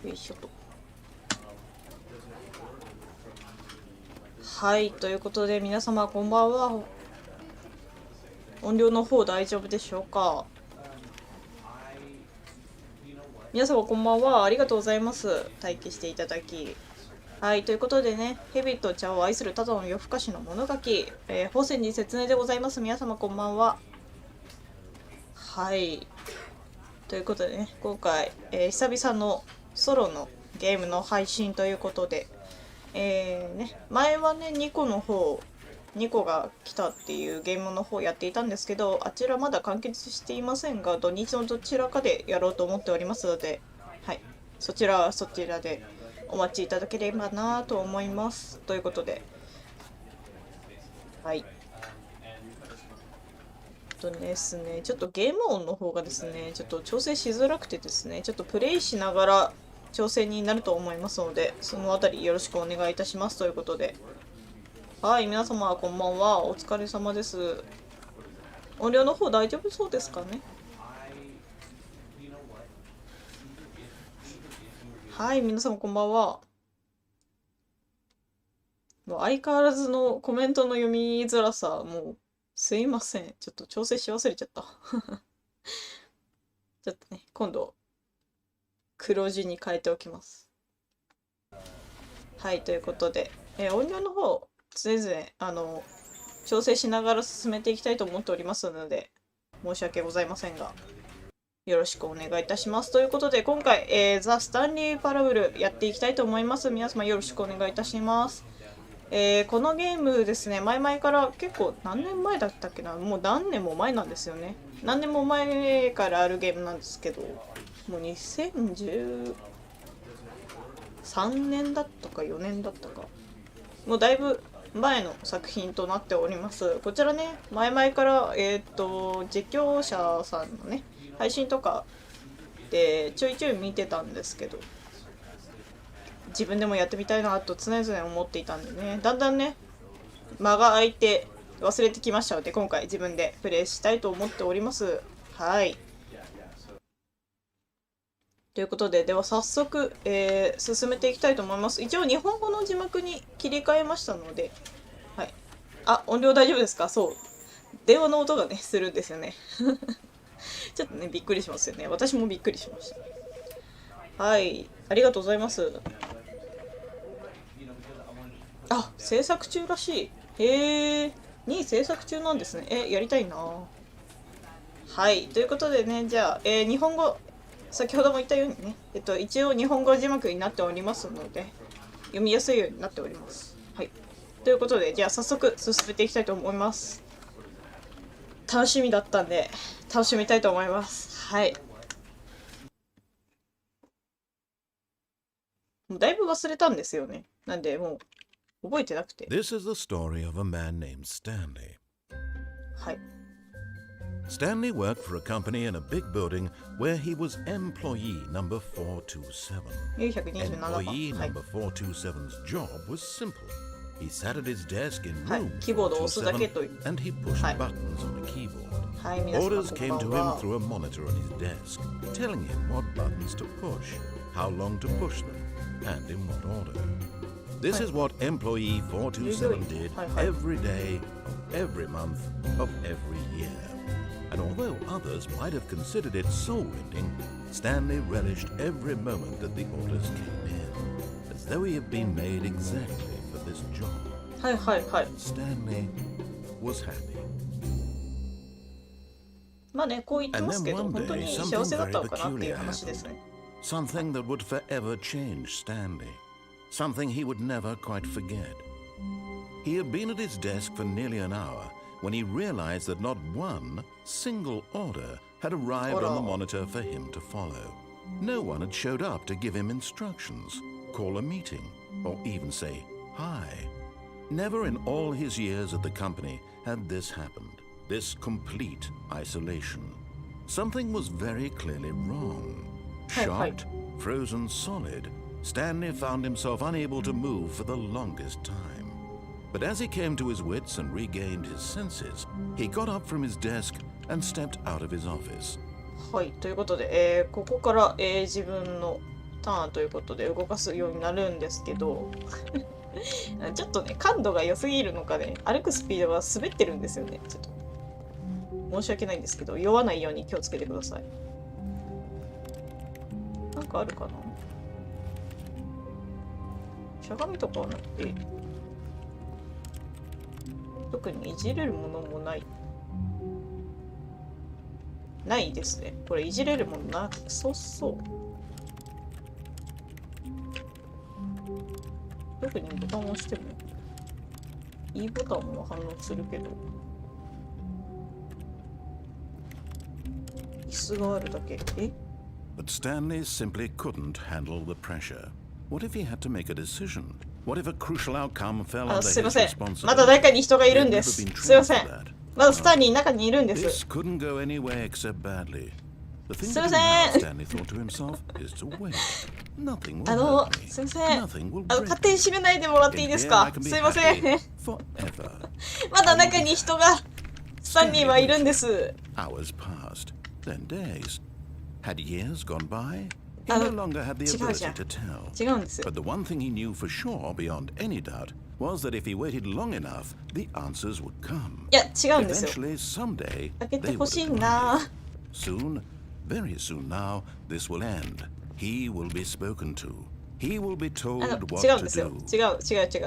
よいしょと。はい、ということで皆様こんばんは。音量の方大丈夫でしょうか。皆様こんばんは。ありがとうございます。待機していただき。はい、ということでね、蛇と茶を愛するただの夜更かしの物書き、焙煎巳セツネでございます。皆様こんばんは。はい。ということでね、今回、久々のソロのゲームの配信ということで、前はね、2個が来たっていうゲームの方やっていたんですけど、あちらまだ完結していませんが、土日のどちらかでやろうと思っておりますので、はい、そちらはそちらでお待ちいただければなと思います。ということで、はい。ですね、ちょっとゲーム音の方がですね、ちょっと調整しづらくてですね、ちょっとプレイしながら調整になると思いますので、そのあたりよろしくお願いいたしますということで。はい、皆様こんばんは。お疲れ様です。音量の方大丈夫そうですかね。はい、皆様こんばんは。もう相変わらずのコメントの読みづらさ、もうすいません。ちょっと調整し忘れちゃった。ちょっとね、今度黒字に変えておきます。はい、ということで、音量の方、常々、調整しながら進めていきたいと思っておりますので、申し訳ございませんが、よろしくお願いいたします。ということで、今回、ザ・スタンリー・パラブルやっていきたいと思います。皆様よろしくお願いいたします。このゲームですね、前々から結構何年前だったっけな、もう何年も前なんですよね。何年も前からあるゲームなんですけど、もう2013年だったか4年だったか、もうだいぶ前の作品となっております。こちらね、前々から、実況者さんのね、配信とかでちょいちょい見てたんですけど、自分でもやってみたいなと常々思っていたんでね、だんだんね、間が空いて忘れてきましたので、今回自分でプレイしたいと思っております。はい。ということで、では早速、進めていきたいと思います。一応日本語の字幕に切り替えましたので、はい。あ、音量大丈夫ですか？そう。電話の音がね、するんですよね。ちょっとね、びっくりしますよね。私もびっくりしました。はい。ありがとうございます。あ、制作中らしい。へえ。に制作中なんですね。やりたいな。はい。ということでね、じゃあ、日本語、先ほども言ったようにね、一応日本語字幕になっておりますので、読みやすいようになっております。はい。ということで、じゃあ早速進めていきたいと思います。楽しみだったんで、楽しみたいと思います。はい。もうだいぶ忘れたんですよね。なんで、もう覚えてなくて。This is the story of a man named Stanley. はい。Stanley worked for a company in a big building where he was employee number 427. 427番。 Employee はい。 number 427's job was simple. He sat at his desk in はい。 room キーボードを押すだけという。 427 and he pushed はい。 buttons on the keyboard. はい、皆様 Orders こん came ばん to him は。 through a monitor on his desk, telling him what buttons to push, how long to push them, and in what order. This is what employee 427 did every day of every month of every year. And although others might have considered it soul-rending, Stanley relished every moment that the orders came in, as though he had been made exactly for this job. はいはいはい。 Stanley was happy. まあね、こう言って And ます then けど、 one 本当 day に幸 something せだった very のかなっていう peculiar 話ですね。 happened. Something that would forever change Stanley. Something he would never quite forget. He had been at his desk for nearly an hour when he realized that not one single order had arrived on the monitor for him to follow. No one had showed up to give him instructions, call a meeting, or even say hi. Never in all his years at the company had this happened, this complete isolation. Something was very clearly wrong. Shocked, frozen solid, Stanley found himself unable to move for the longest time. But as he came to his wits and regained his senses, he got up from his desk and stepped out of his office. はい、ということで、ここから、自分のターンということで動かすようになるんですけどちょっとね感度が良すぎるのかね、歩くスピードが滑ってるんですよね。ちょっと申し訳ないんですけど、酔わないように気をつけてください。なんかあるかな。しゃがみとかはなくて、特にいじれるものもないですね。これいじれるものなさそう。特にボタンを押してもいいボタンも反応するけど、椅子があるだけ。But Stanley simply couldn't handle the pressure. What if he had to make a decision? What if a crucial outcome fell under すい his ません。 responsibility? まだ中に人がいるんで He'd す。 never been すいま trained せ for ん。 that. まだスターに中にいるんで This す。 couldn't go anywhere except badly. The thing すい to ま do せ now, ん。 Stanley thought to himself, is to wait. Nothing will す hurt い me. ません。 Nothing will 勝 break 手に me. 閉めないでもらっていい In です here, I か。 can be すいませ happy ん。 forever. まだ中に人がスタンリーはいるんです。 Hours passed, then days. Had years gone by? He あ no の、 longer had the 違うじゃ ability ん。 to tell. 違うんですよ。 But the one thing he knew for sure, beyond any doubt, was that if he waited long enough, the answers would come. いや、違うんですよ。 Eventually, someday, 開けて they ほ would しい arrive. な。 Soon, very soon now, this will end. He will be spoken to. He will be あ told の、 what 違うん to ですよ。 do. 違う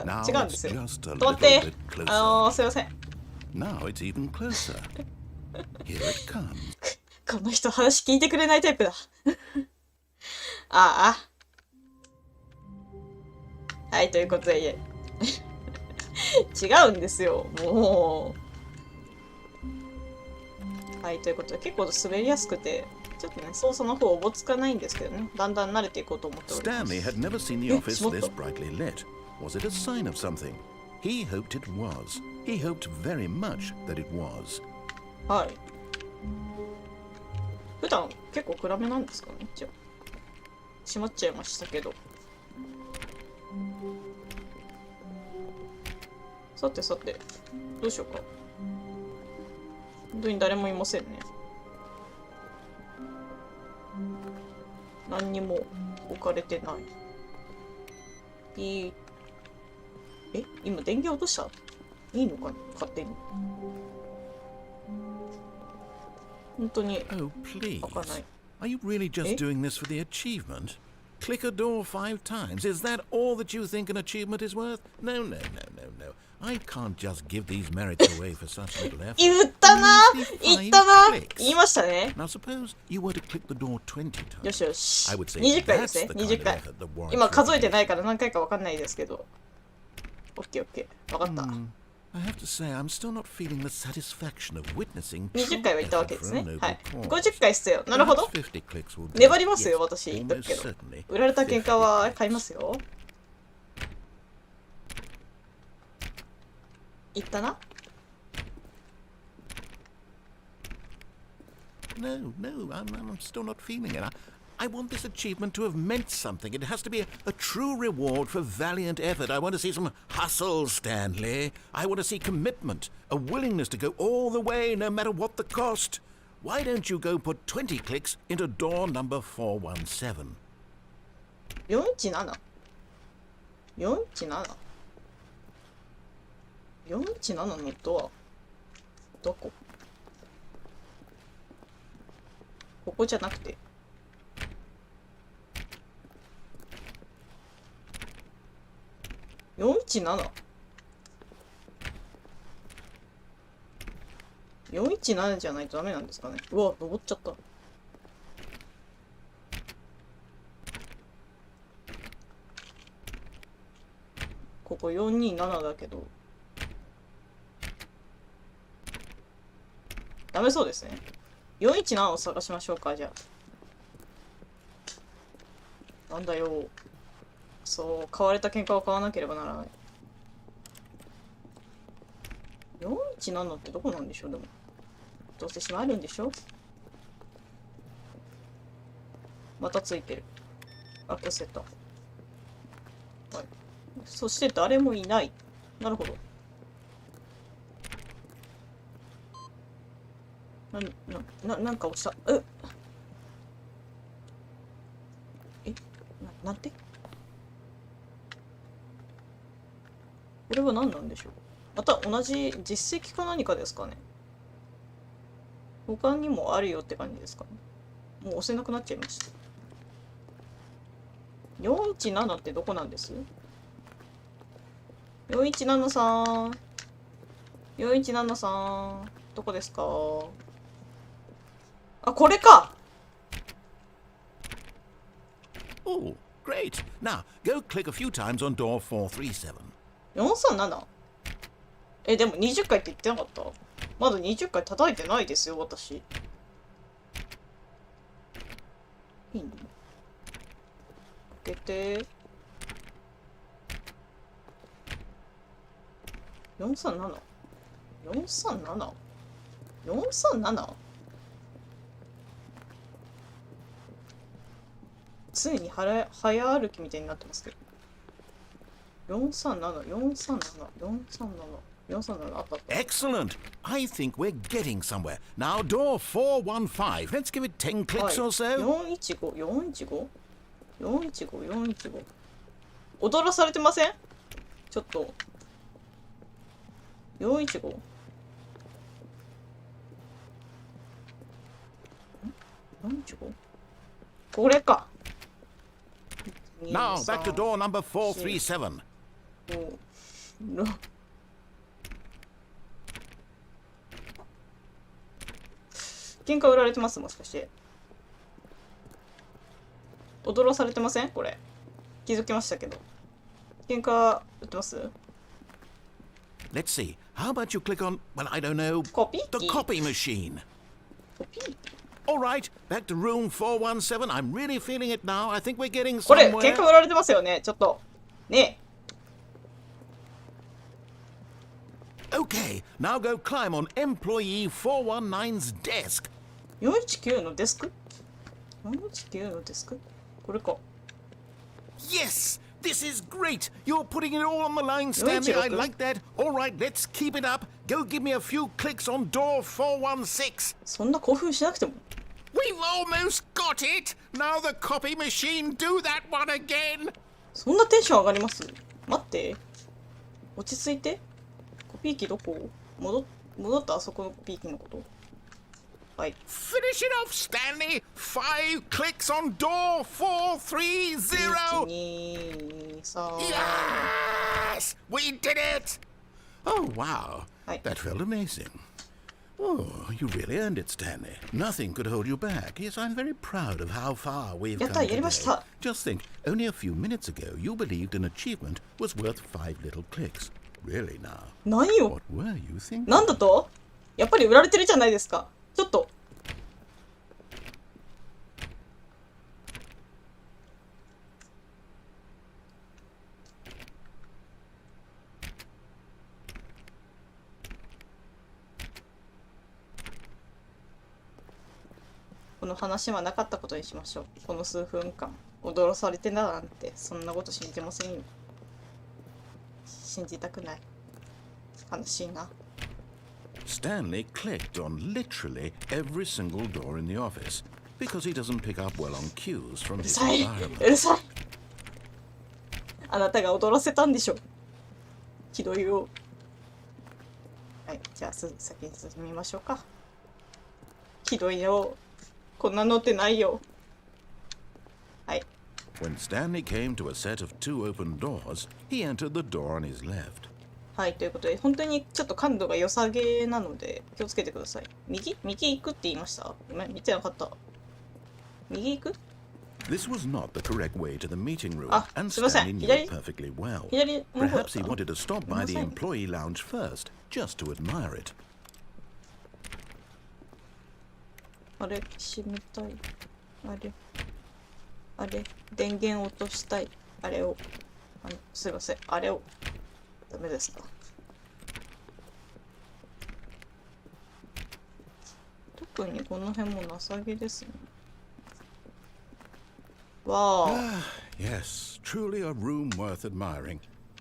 Now 違うんで it's すよ。 just a 止まっ little て。 bit closer. すいません。 Now it's even closer. Here it comes. この人話聞いてくれないタイプだ。ああ。はい、ということで、違うんですよ。もう。はい、ということで、結構滑りやすくて、ちょっとね、操作の方おぼつかないんですけどね、だんだん慣れていこうと思っております。 Stanley had never seen the office this brightly lit. Was it a sign of something? He hoped it was. He hoped very much that it was. はい。普段結構暗めなんですかね。じゃあ閉まっちゃいましたけど。さてさて、どうしようか。本当に誰もいませんね。何にも置かれてない。今電源落とした？いいのかな、勝手に。本当に Oh, please. 開かない。 Are you really just doing this for the achievement? Click a door 5 times. Is that all that you think an achievement is worth? No, no, no, no, no. I can't just give these merits away for such little effort. 言ったな、言ったな、言いましたね。 Now suppose you were to click the door 20 times. よしよし。 I would say 20回です that's ね。 the kind 20 of 回。 effort that warrants 今数えて recognition. ないから何回か分かんないですけど。オッケーオッケー。分かった。 I have to say, I'm still not feeling the satisfaction of witnessing 20 true 回は言ったわ effort けです for a ね。 noble はい。 cause. 50回っすよ。なるほど。 Perhaps 50 clicks will do. 粘りますよ、 Yes, 私。言っとくけ almost ど。 certainly. 売られた喧嘩は買いますよ。言ったな。 No, no, I'm still not feeling it. I want this achievement to have meant something. It has to be a true reward for valiant effort. I want to see some hustle, Stanley. I want to see commitment, a willingness to go all the way, no matter what the cost. Why don't you go put 20 clicks into door number 417? 417 417 417のドアどこ？ここじゃなくて417 417じゃないとダメなんですかね。うわ、登っちゃった。ここ427だけどダメそうですね。417を探しましょうか。じゃあなんだよ、そう買われた喧嘩を買わなければならない。417ってどこなんでしょう。でもどうせ閉まるんでしょ。またついてる。アクセタ。はい。そして誰もいない。なるほど。なんか押した。でしょう。また同じ実績か何かですかね。他にもあるよって感じですかね。もう押せなくなっちゃいました。417ってどこなんです？ 417 さん。417さん。どこですか？あ、これか。 Oh, great. Now, go click a few times on door 437. 437？ でも20回って言ってなかった？まだ20回叩いてないですよ、私。いいの？開けて。437？ 437？ 437？ ついに早歩きみたいになってますけど。437、437、437、437あった。Excellent. I think we're getting somewhere. Now, door 415. Let's give it 10 clicks or so. 415、415、415、415。踊らされてません？ちょっと。415？ 415？ これか。Now, back to door number 437. 喧嘩売られてます？もしかして。踊らされてません？これ。気づきましたけど。喧嘩売ってます？ Let's see. How about you click on, well, I don't know, Copy? the copy machine. コピー？ All right, back to room 417. I'm really feeling it now. I think we're getting これ、 somewhere. 喧嘩売られてますよね。ちょっと。ね Okay, now go climb on employee 419's desk. え。419のデスク？ 419のデスク？これか。Yes, this is great. You're putting it all on the line, Stanley. I like that. All right, let's keep it up. Go give me a few clicks on door 416. そんな興奮しなくても。We've almost got it. Now the copy machine, do that one again. そんなテンション上がります？待って。落ち着いて。コピー機どこ？戻ったあそこのコピー機のこと。はい。Finish it off, Stanley. 5 clicks on door 430. 1、2、3。Yes! We did it! Oh, wow. Hi. That felt amazing. Oh, you really earned it, Stanley. Nothing could hold you back. Yes, I'm very proud of how far we've come today. Just think, only a few minutes ago, you believed an achievement was worth 5 little clicks. Really now? 何よ。 What were you thinking? なんだと？やっぱり売られてるじゃないですか。ちょっと。この話はなかったことにしましょう。この数分間踊らされてたなんてそんなこと信じませんよ。信じたくない。悲しいな。Stanley clicked on literally every single door in the office because he doesn't pick up well on cues from his う environment. るさい。あなたが踊らせたんでしょ。ひどいよ。はい、じゃあ先に進みましょうか。ひどいよ。こんなのってないよ。はい。When Stanley came to a set of 2 open doors, he entered the door on his left. はい、ということで、本当にちょっと感度が良さげなので、気をつけてください。右行くって言いました？ごめん、見てなかった。右行く？ This was not the correct way to the meeting room, Ah, and すいません。 Stanley knew 左 it perfectly well. 左の方だった？ Perhaps he wanted to stop by the employee lounge first, just to admire it. あれ、閉めたい。あれ、電源落としたい。あれを。すいません。あれを。ダメですか？特にこの辺も情けですね。わあ。Yes, truly a room worth admiring.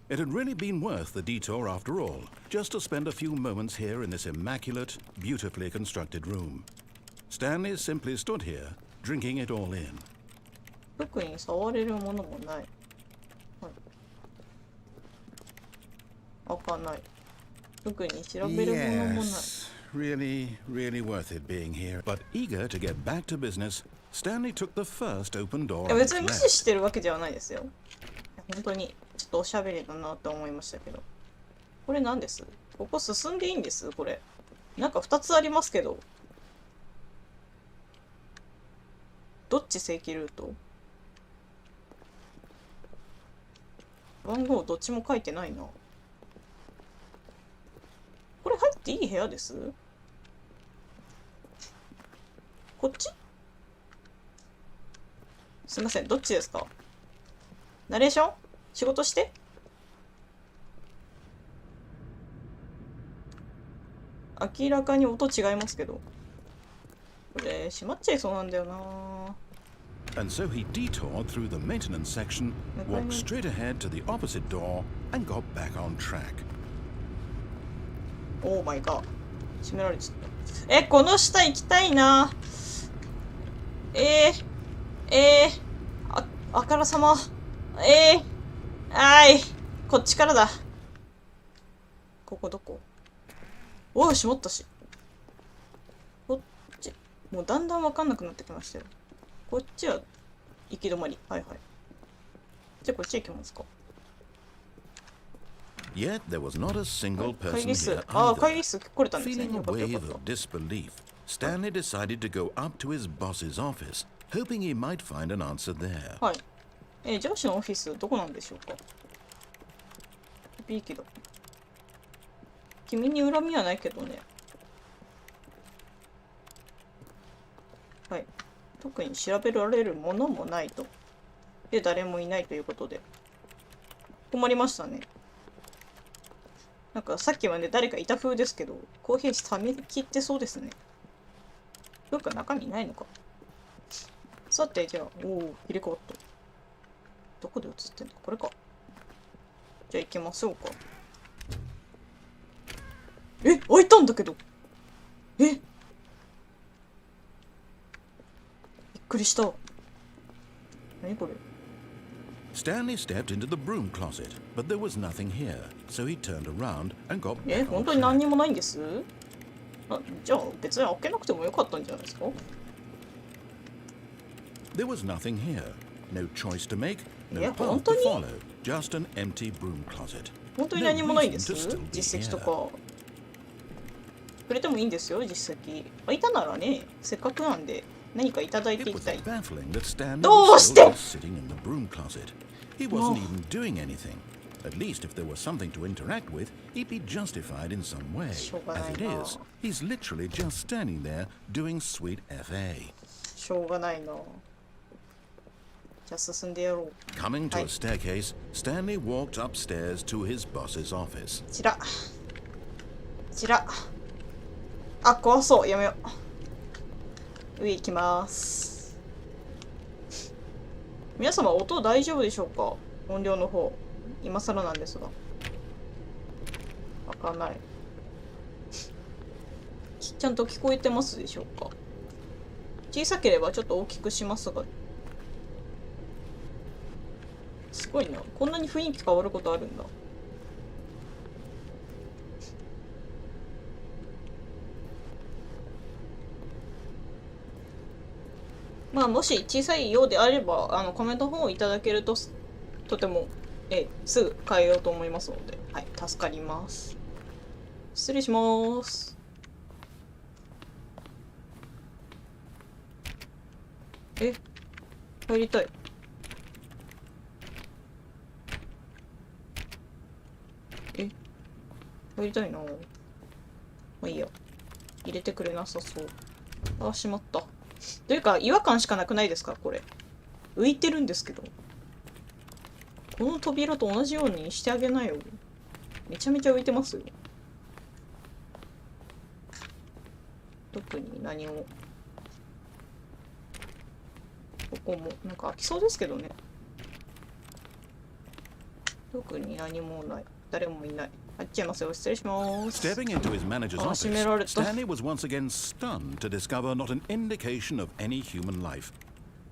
It had really been worth the detour after all, just to spend a few moments here in this immaculate, beautifully constructed room. Stanley simply stood here, drinking it all in. 特に触れるものもない。わかんない。特に調べるものもない。Yes, really worth it being here. But eager to get back to business, Stanley took the first open door. いや別に無視してるわけではないですよ。本当にちょっとおしゃべりだなと思いましたけど。これ何です？ここ進んでいいんです？これ。なんか2つありますけど。どっち正規ルート？番号どっちも書いてないな。これ入っていい部屋です？こっち？すいません、どっちですか？ナレーション？仕事して？明らかに音違いますけど。これ閉まっちゃいそうなんだよな。And so he detoured through the maintenance section, walked straight ahead to the opposite door, and got back on track. Oh my god. 閉められちゃった。この下行きたいな。あからさま。こっちからだ。ここどこ？おい、閉まったし。こっち。もうだんだんわかんなくなってきましたよ。こっちは行き止まり。はいはい。じゃあこっち行きますか。Yet there was not a single 会 person 議室。 here ああ、会 either. 議室来れたんですね。 Feeling a よかったよ wave かった。 of disbelief, Stanley decided to go up to his boss's office, hoping he might find an answer there. はい。上司のオフィスどこなんでしょうか。いいけど。君に恨みはないけどね。はい。特に調べられるものもないと。で、誰もいないということで。困りましたね。なんかさっきまで誰かいた風ですけど、コーヒー冷め切ってそうですね。どっか中身ないのか。さて、じゃあ、おお、入れ替わった。どこで映ってんの？これか。じゃあ行きましょうか。開いたんだけど。びっくりした。何これ。Stanley stepped into the broom closet, but there was nothing here, so he turned around and got 本 back 当 on に何 track. にもないんです？じゃあ別に開けなくてもよかったんじゃないですか？ There was nothing here. No choice to make, no 本 path 当 to に？ follow, just an empty broom closet. 本当に No 何もないんで reason す？ to still be 実績と here. か。くれてもいいんですよ、実績。開いたならね、せっかくなんで何かいただいてい It き was たい。 baffling that Stanley どう was し still て？ just sitting in the broom closet. He wasn't even doing anything. At least if there was something to interact with, he'd be justified in some way. しょうがな As い it な。 is, he's literally just standing there doing sweet FA. しょうがないな。じゃあ進んでやろう。 Coming to はい。 a staircase, Stanley walked upstairs to his boss's office. ちら。あ、怖そう。やめよう。上行きます。皆様、音大丈夫でしょうか？音量の方。今更なんですが。わかんない。ちゃんと聞こえてますでしょうか？小さければちょっと大きくしますが。すごいな。こんなに雰囲気変わることあるんだ。まあ、もし小さいようであれば、コメントの方をいただけると、とても、すぐ変えようと思いますので、はい、助かります。失礼します。入りたい。入りたいな。まあいいや。入れてくれなさそう。あ、しまった。というか、違和感しかなくないですかこれ。浮いてるんですけど。この扉と同じようにしてあげなよ。めちゃめちゃ浮いてますよ。特に何も。ここも、なんか開きそうですけどね。特に何もない。誰もいない。入っちゃいますよ。失礼します。 Stepping into his manager's あ、閉められ office, た。 Stanley was once again stunned to discover not an indication of any human life.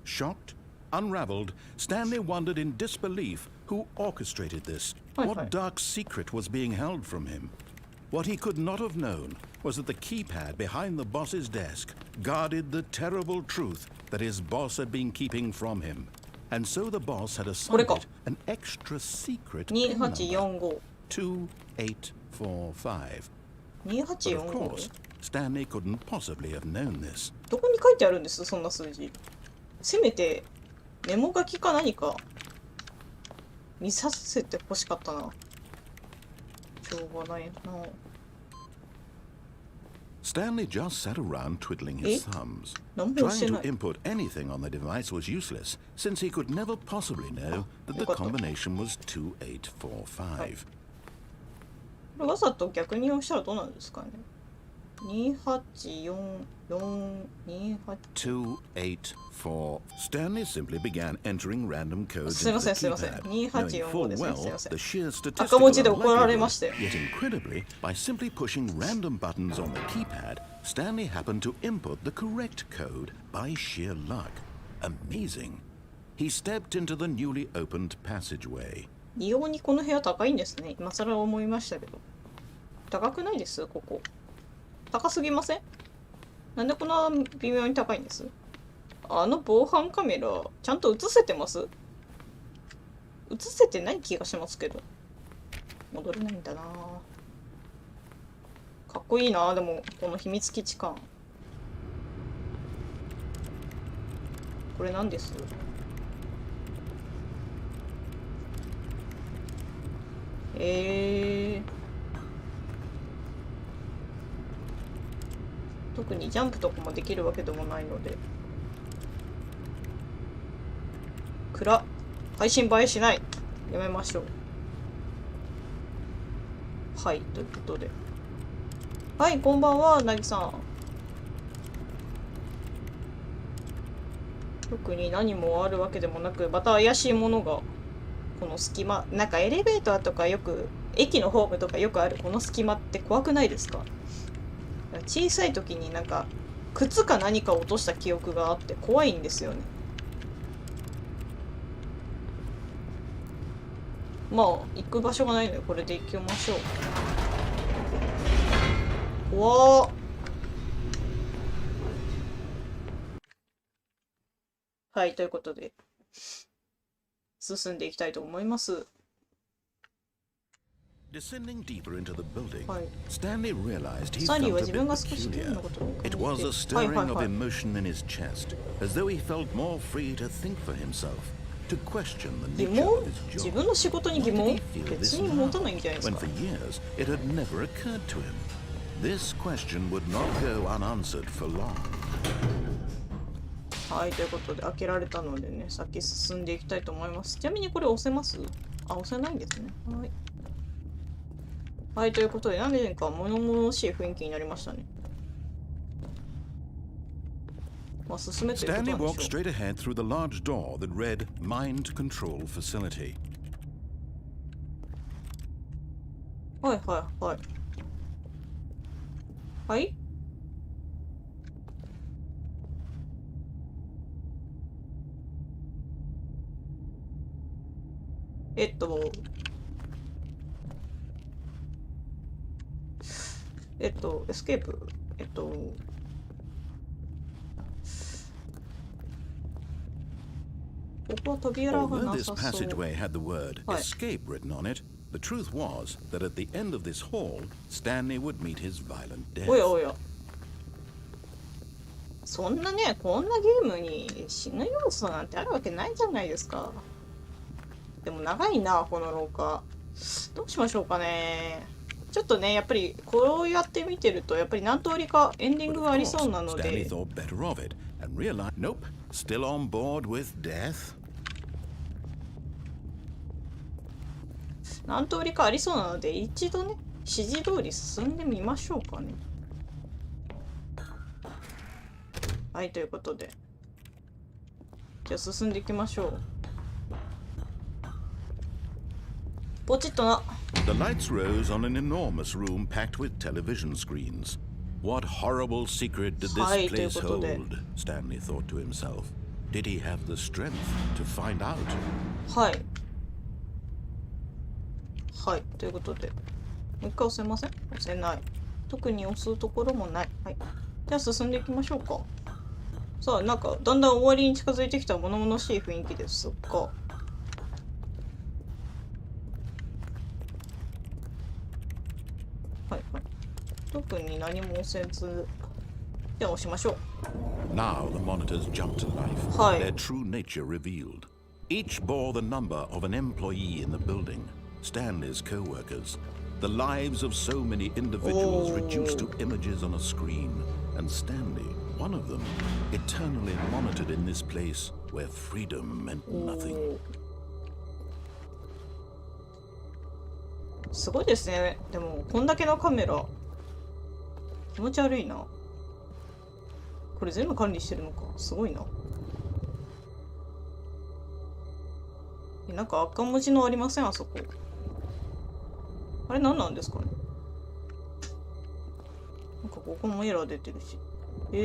Shocked, Unraveled, Stanley wondered in disbelief who orchestrated this. What dark secret was being held from him? What he could not have known was that the keypad behind the boss's desk guarded the terrible truth that his boss had been keeping from him. And so the boss had assigned it an extra secret pin number, 2845. But of course, Stanley couldn't possibly have known this. どこに書いてあるんですそんな数字。せめてメモ書きか何か見させて欲しかったな。しょうがないな。Stanley just sat around twiddling his thumbs. Trying to input anything on the device was useless, since he could never possibly know that the combination was 2845. これわざと逆に押したらどうなんですかね。284428 284. Stanley simply began entering random codes すいま into せん the すいません keypad, knowing 2845 full ですね well すいません the sheer 赤文字で statistical 怒られましたよ unlikelihood. Yet incredibly, by simply pushing random buttons on the keypad, Stanley happened to input the correct code by sheer luck. Amazing. He stepped into the newly opened passageway. 異様にこの部屋高いんですね。今更思いましたけど。高くないですここ。高すぎません？なんでこんな微妙に高いんです？あの防犯カメラ、ちゃんと映せてます？映せてない気がしますけど。戻れないんだな。かっこいいな、でも、この秘密基地感。これ何です？特にジャンプとかもできるわけでもないので。暗っ。配信映えしない。やめましょう。はい、ということで。はい、こんばんは、なぎさん。特に何もあるわけでもなく、また怪しいものが、この隙間、なんかエレベーターとかよく、駅のホームとかよくあるこの隙間って怖くないですか？小さい時になんか靴か何か落とした記憶があって怖いんですよね。まあ行く場所がないのでこれで行きましょう。怖っ。はい、ということで進んでいきたいと思います。Descending deeper into the building, はい。 Stanley realized he スタンリー felt は a 自 bit 分が少しゲーム peculiar. のことを It 考 was え a て、はい stirring はい of はい。 emotion in his chest, as though he felt more free to think for himself, to question the 疑 nature 問 of his 自 job. 分の仕事に Why 疑 did 問 he feel 別 this に持た now, ないんじゃないです when か。 for years it had never occurred to him? This question would not go unanswered for long. はい、ということで開けられたのでね、先進んでいきたいと思います。ちなみにこれ押せます？あ、押せないんですね。はい。はい、ということで何年か物々しい雰囲気になりましたね。まあ、進めということ Stanley なんで walked しょ straight ahead through the large door that read Mind Control Facility. う。はいはいはい。はい。エスケープ。ここは扉が Although な this さそう。 passageway had the word はい。 escape written on it, the truth was that at the end of this hall, Stanley would meet his violent death. おやおや。そんなね、こんなゲームに死ぬ要素なんてあるわけないじゃないですか。でも長いな、この廊下。どうしましょうかね。ちょっとね、やっぱりこうやって見てると、やっぱり何通りかエンディン But グ of があり course, そうなの Stanley で、 thought better of it and realized, nope, still on board with death. 何通りかありそうなので、一度ね、指示通り進んでみましょうかね。はい、ということで。じゃあ進んでいきましょう。ポチッとな。The lights rose on an enormous room packed with television screens. What horrible secret did this はい、という place ことで。 hold? Stanley thought to himself. Did he have the strength to find out? はい。はい。ということで。もう一回押せません？押せない。特に押すところもない。はい。じゃあ進んでいきましょうか。さあ、なんか、だんだん終わりに近づいてきた物々しい雰囲気ですが。はいはい。特に何も押せず。じゃあ押しましょう。Now the monitors jumped to life, はい。 their true nature revealed. Each bore the number of an employee in the building, Stanley's co-workers. The lives of so many individuals reduced to images on a screen, and Stanley, one of them, eternally monitored in this place where freedom meant nothing. すごいですね。でも、こんだけのカメラ、気持ち悪いな。これ全部管理してるのか。すごいな。なんか赤文字のありません？あそこ。あれ何なんですかね。なんかここもエラー出てるし。う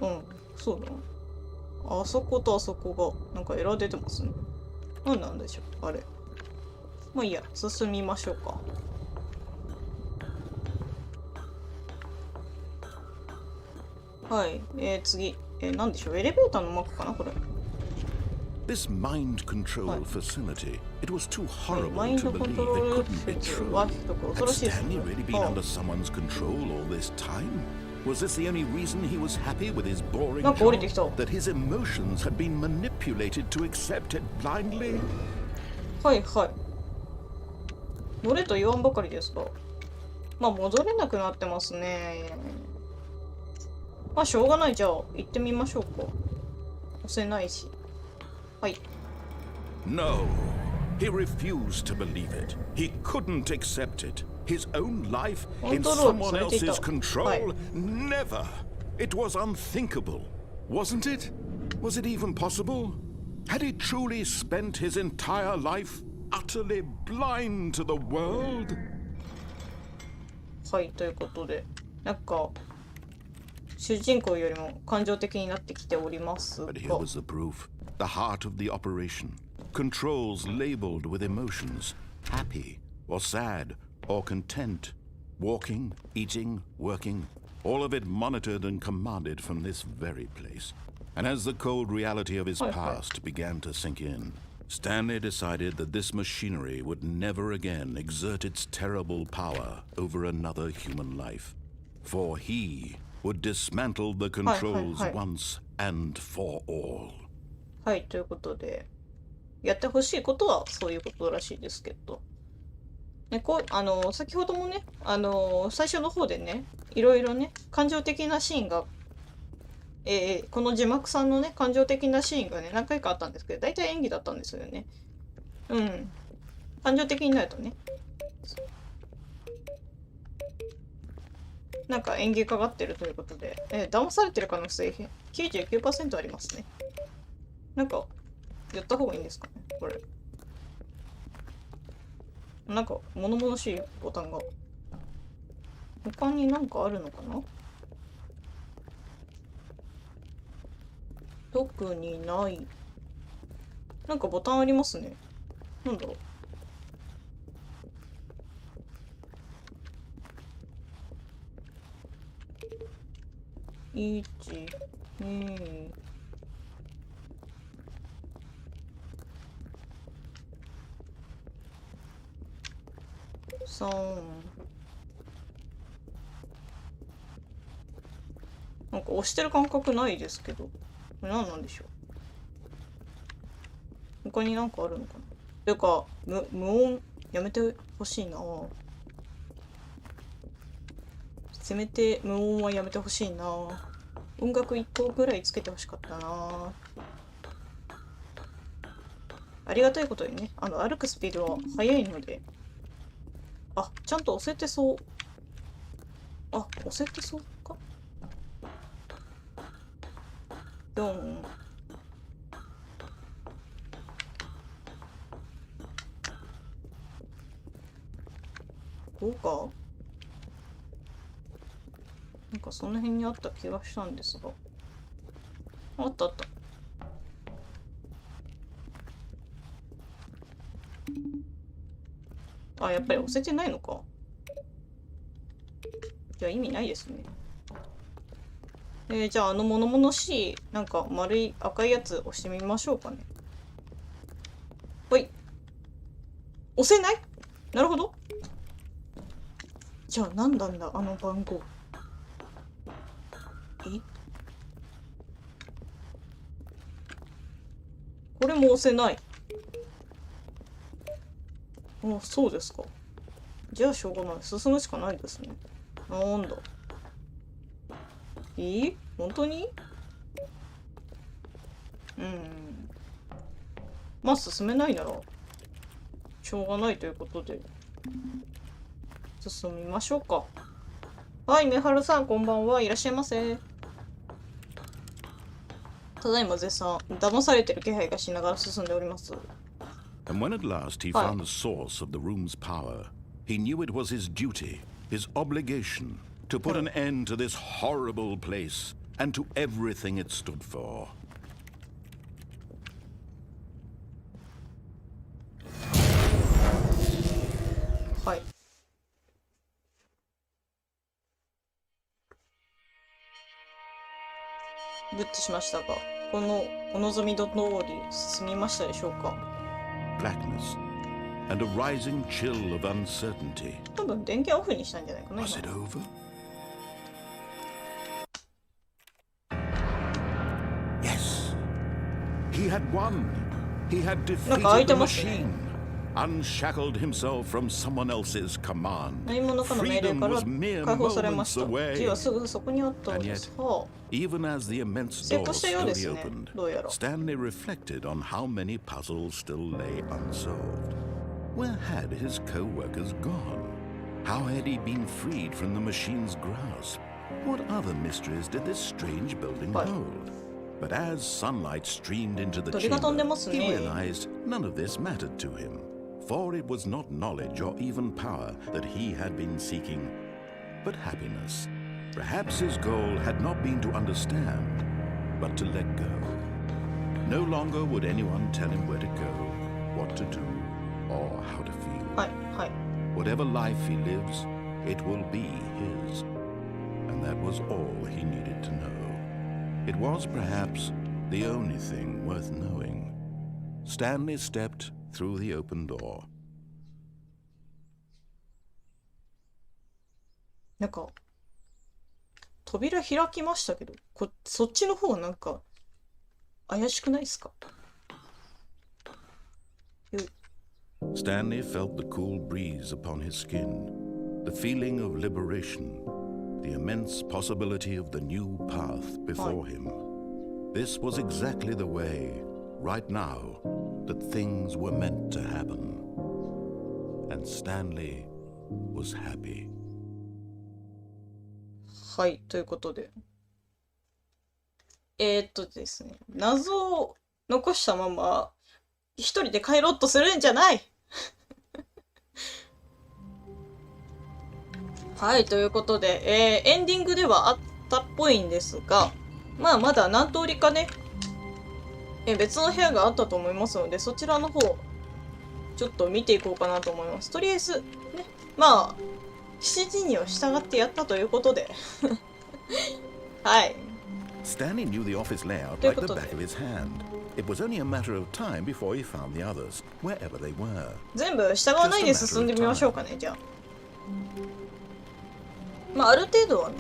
ん、そうだな。あそことあそこがなんかエラー出てますね。何なんでしょうあれ。まあいいや、進みましょうか。はい、次。なんでしょうエレベーターのマークかなこれ。This mind control facility, it was too はい、 horrible マイン to ドコント believe ロ it ール couldn't be 説 true. は結構恐 Had ろしいです Stanley ね。 really been under someone's control all this time? Was this the only reason he was happy with his boring なんか降り job? てきた。 That his emotions had been manipulated to accept it blindly? はいはい。乗れと言わんばかりですが。まあ戻れなくなってますね。まあしょうがない。じゃあ行ってみましょうか。押せないし。はい。No, he refused to believe it. He couldn't accept it. His own life in someone else's control? Never. It was unthinkable, wasn't it? Was it even possible? Had he truly spent his entire life utterly blind to the world? はい、ということで、なんか主人公よりも感情的になってきておりますが。 But here was the proof. The heart of the operation. Controls labeled with emotions. Happy or sad or content. Walking, eating, working. All of it monitored and commanded from this very place. And as the cold reality of his past began to sink in, Stanley decided that this machinery would never again exert its terrible power over another human life. For he would dismantle the controls once and for all. はい、ということで、やってほしいことはそういうことらしいですけど。ね、先ほどもね、最初の方でね、いろいろね、感情的なシーンが、この字幕さんのね、感情的なシーンがね、何回かあったんですけど、大体演技だったんですよね。うん。感情的になるとね、なんか演技かかってるということで、騙されてる可能性 99% ありますね。なんか、やった方がいいんですかね、これ。なんか、物々しいボタンが。他になんかあるのかな？特にない。なんかボタンありますね。なんだろう。1、2、3。なんか押してる感覚ないですけど。これ何なんでしょう。他になんかあるのかな。というか、無音やめてほしいな。せめて無音はやめてほしいな。音楽1個ぐらいつけてほしかったな。ありがたいことにね、歩くスピードは速いので。あ、ちゃんと押せてそう。あ、押せてそうか。4。5か。なんかその辺にあった気がしたんですが。あったあった。あ、やっぱり押せてないのか。じゃあ意味ないですね。じゃあ物々しい、なんか丸い赤いやつ押してみましょうかね。ほい。押せない？なるほど。じゃあ何なんだ、あの番号。これも押せない。あ、そうですか。じゃあしょうがない。進むしかないですね。なんだ。本当に？まあ進めないならしょうがないということで進みましょうか。はい、めはるさんこんばんは。いらっしゃいませ。ただいま絶賛騙されてる気配がしながら進んでおります。And when at last he found the source of the room's power, he knew it was his duty, his obligation, to put an end to this horrible place and to everything it stood for. はい。ブッとしましたが、このお望み通り進みましたでしょうか。Blackness and a rising chill of uncertainty. 多分電源オフにしたんじゃないかな。 Was it over? Yes. He had won. He had defeated the machine, unshackled himself from someone else's command. Freedom was mere moments away. And yet, even as the immense door slowly opened, Stanley reflected on how many puzzles still lay unsolved. Where had his co-workers gone? How had he been freed from the machine's grasp? What other mysteries did this strange building hold? But as sunlight streamed into the chamber, he realized none of this mattered to him, for it was not knowledge or even power that he had been seeking, but happiness. Perhaps his goal had not been to understand, but to let go. No longer would anyone tell him where to go, what to do, or how to feel. Whatever life he lives, it will be his. And that was all he needed to know. It was perhaps the only thing worth knowing. Stanley stepped through the open door. なんか扉開きましたけど、そっちの方がなんか怪しくないですか？Stanley felt the cool breeze upon his skin, the feeling of liberation, the immense possibility of the new path before him. This was exactly the way, right now, that things were meant to happen. And Stanley was happy. はい、ということで。ですね、謎を残したまま一人で帰ろうとするんじゃないはい、ということで、エンディングではあったっぽいんですが、まあまだ何通りかね、別の部屋があったと思いますので、そちらの方ちょっと見ていこうかなと思います。とりあえずね、まあ指示には従ってやったということではい。Stanley knew the office layout like the back of his hand. It was only a matter of time before he found the others, wherever they were. 全部従わないで進んでみましょうかね、じゃあ。まあある程度はね。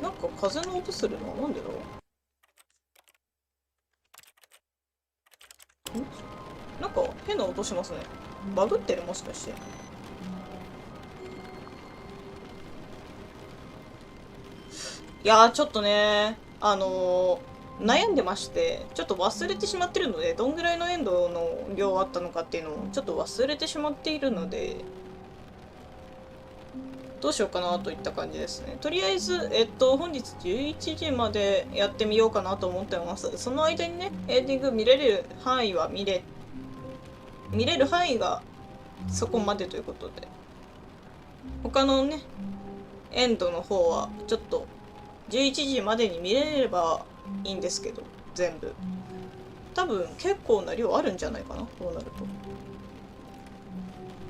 なんか風の音するのはなんでだろう。なんか変な音しますね。バグってる、もしかして。いやーちょっとね、悩んでまして、ちょっと忘れてしまってるので、どんぐらいのエンドの量あったのかっていうのをちょっと忘れてしまっているので、どうしようかなといった感じですね。とりあえず、本日11時までやってみようかなと思ってます。その間にね、エンディング見れる範囲は見れる範囲がそこまでということで。他のねエンドの方はちょっと11時までに見れればいいんですけど、全部多分結構な量あるんじゃないかな。こうなると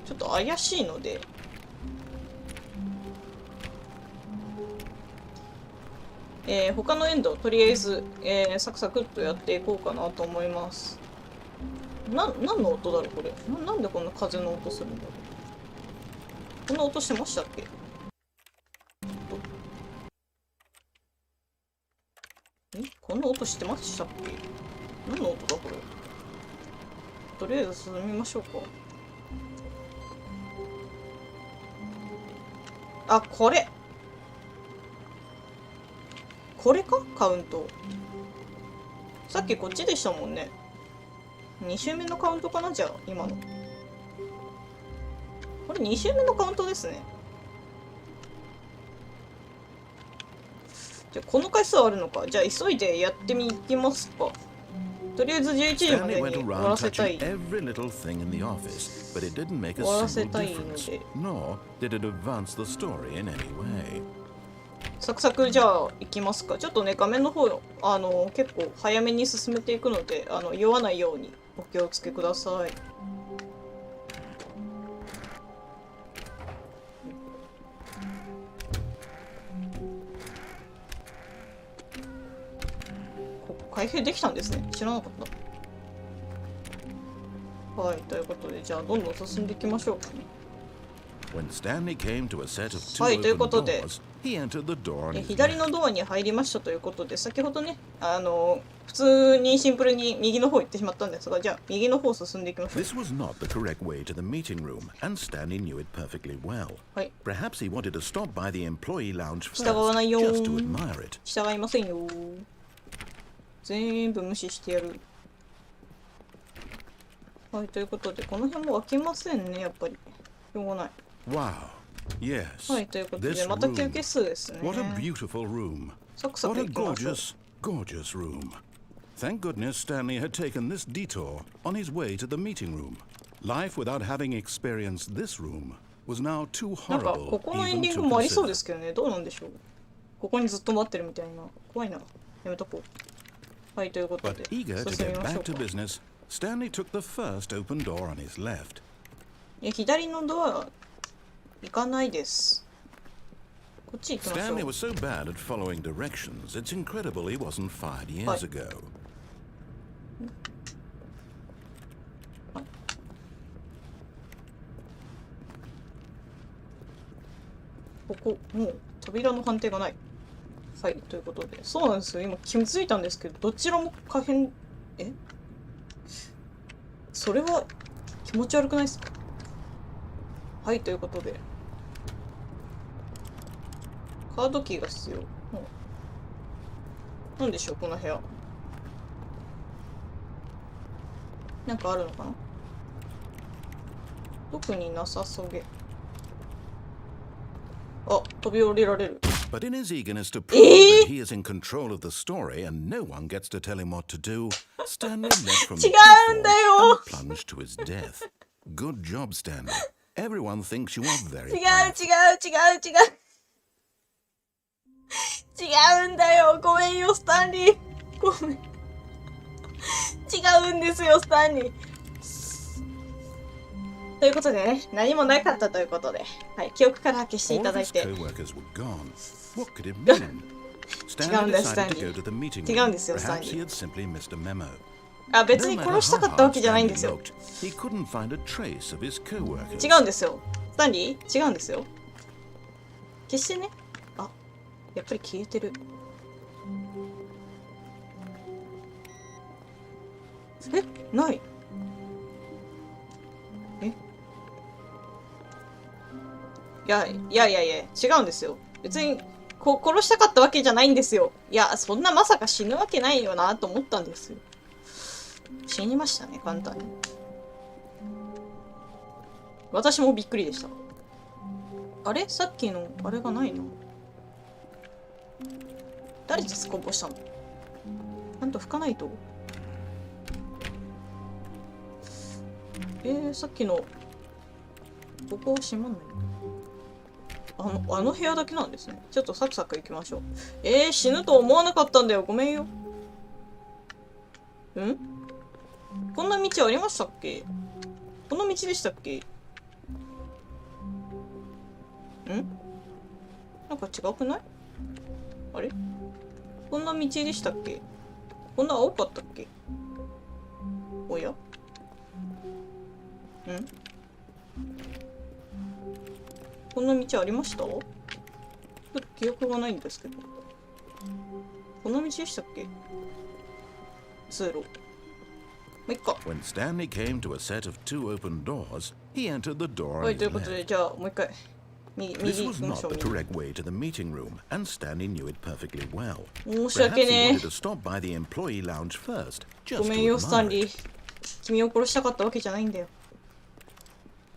ちょっと怪しいので、他のエンドとりあえず、サクサクっとやっていこうかなと思います。何の音だろうこれ。なんでこんな風の音するんだろう。こんな音してましたっけ。こんな音してましたっけ。何の音だこれ。とりあえず進みましょうか。あ、これかカウント。さっきこっちでしたもんね。2周目のカウントかな。じゃあ今のこれ2周目のカウントですね。じゃあこの回数あるのか。じゃあ急いでやってみきますか。とりあえず11時までに終わらせたい。終わらせたいのでサクサクじゃあ行きますか。ちょっとね画面の方結構早めに進めていくので酔わないようにお気をつけください。ここ開閉できたんですね。知らなかった。はい、ということでじゃあどんどん進んでいきましょうかね。はい、ということで左のドアに入りましたということで、先ほどね普通にシンプルに右の方行ってしまったんですが、じゃあ右の方進んでいきましょう。はい、従わないよー。従いませんよー。全部無視してやる。はい、ということでこの辺も開きませんね。やっぱりしょうがない。はい、ということでまた休憩室ですね。サクサク行きましょう。Thank goodness Stanley had taken this detour on his way to the meeting room. Life without having experienced this room was now too なんか horrible ここのエン even ディン to グもありそうで consider. すけどね。どうなんでしょう。ここにずっと待ってるみたいな。怖いな。やめとこう。はい、ということで But eager to 進み get ましょ back う to か。business, Stanley took the first open door on his left. 左のドア行かないです。こっち行きましょ Stanley う。 was so bad at following directions, it's incredible he wasn't fired years ago. ここもう扉の判定がない。はい、ということでそうなんですよ。今気づいたんですけど、どちらも可変。それは気持ち悪くないですか。はい、ということでカードキーが必要。なんでしょうこの部屋。なんかあるのかな。特になさそげ。あ、飛び降りられる。 But in his eagerness to prove that he is in control of the story and no one gets to tell him what to do, Stanley leapt from the 違うんだ platform よ。 and plunged to his death. Good job, Stanley. Everyone thinks you are very 違う powerful. 違うんだよ。ごめんよスタンリー。ごめん。違うんですよスタンリー。ということでね、何もなかったということで、はい、記憶から消してい All た of だい his て。 co-workers were gone. What could it mean? Stanley decided to go to the meeting room. Perhaps he had simply missed a memo. あ、別 No に matter 殺した how かったわ hard けじゃないんで Stanley すよ。 looked, he couldn't find a trace of his co-workers. 違うんですよ。スタンリー違うんですよ。消してね。あ、やっぱり消えてる。ない。いや、違うんですよ。別に殺したかったわけじゃないんですよ。いや、そんなまさか死ぬわけないよなと思ったんですよ。死にましたね、簡単に。私もびっくりでした。あれさっきのあれがないの。誰ですこぼしたの。ちゃんと拭かないと。さっきのここは閉まんないの。あの部屋だけなんですね。ちょっとサクサク行きましょう。死ぬと思わなかったんだよ。ごめんよ。こんな道ありましたっけ？この道でしたっけ？なんか違くない？あれ？こんな道でしたっけ？こんな青かったっけ？おや？こんな道ありました？ちょっと記憶がないんですけど。こんな道でしたっけ？通路。まあ、いっか。When Stanley came to a set of two open doors, he entered the door はい、on とい his うことで、 left. じゃあもう一回。右 This 行 was きま not しょう。 the correct way to the meeting room, and Stanley knew it perfectly well. 申し Perhaps 訳 he ね wanted to stop by the employee lounge first, え。 just ごめん to よ、スタン admire リ it. ー。君を殺したかったわけじゃないんだよ。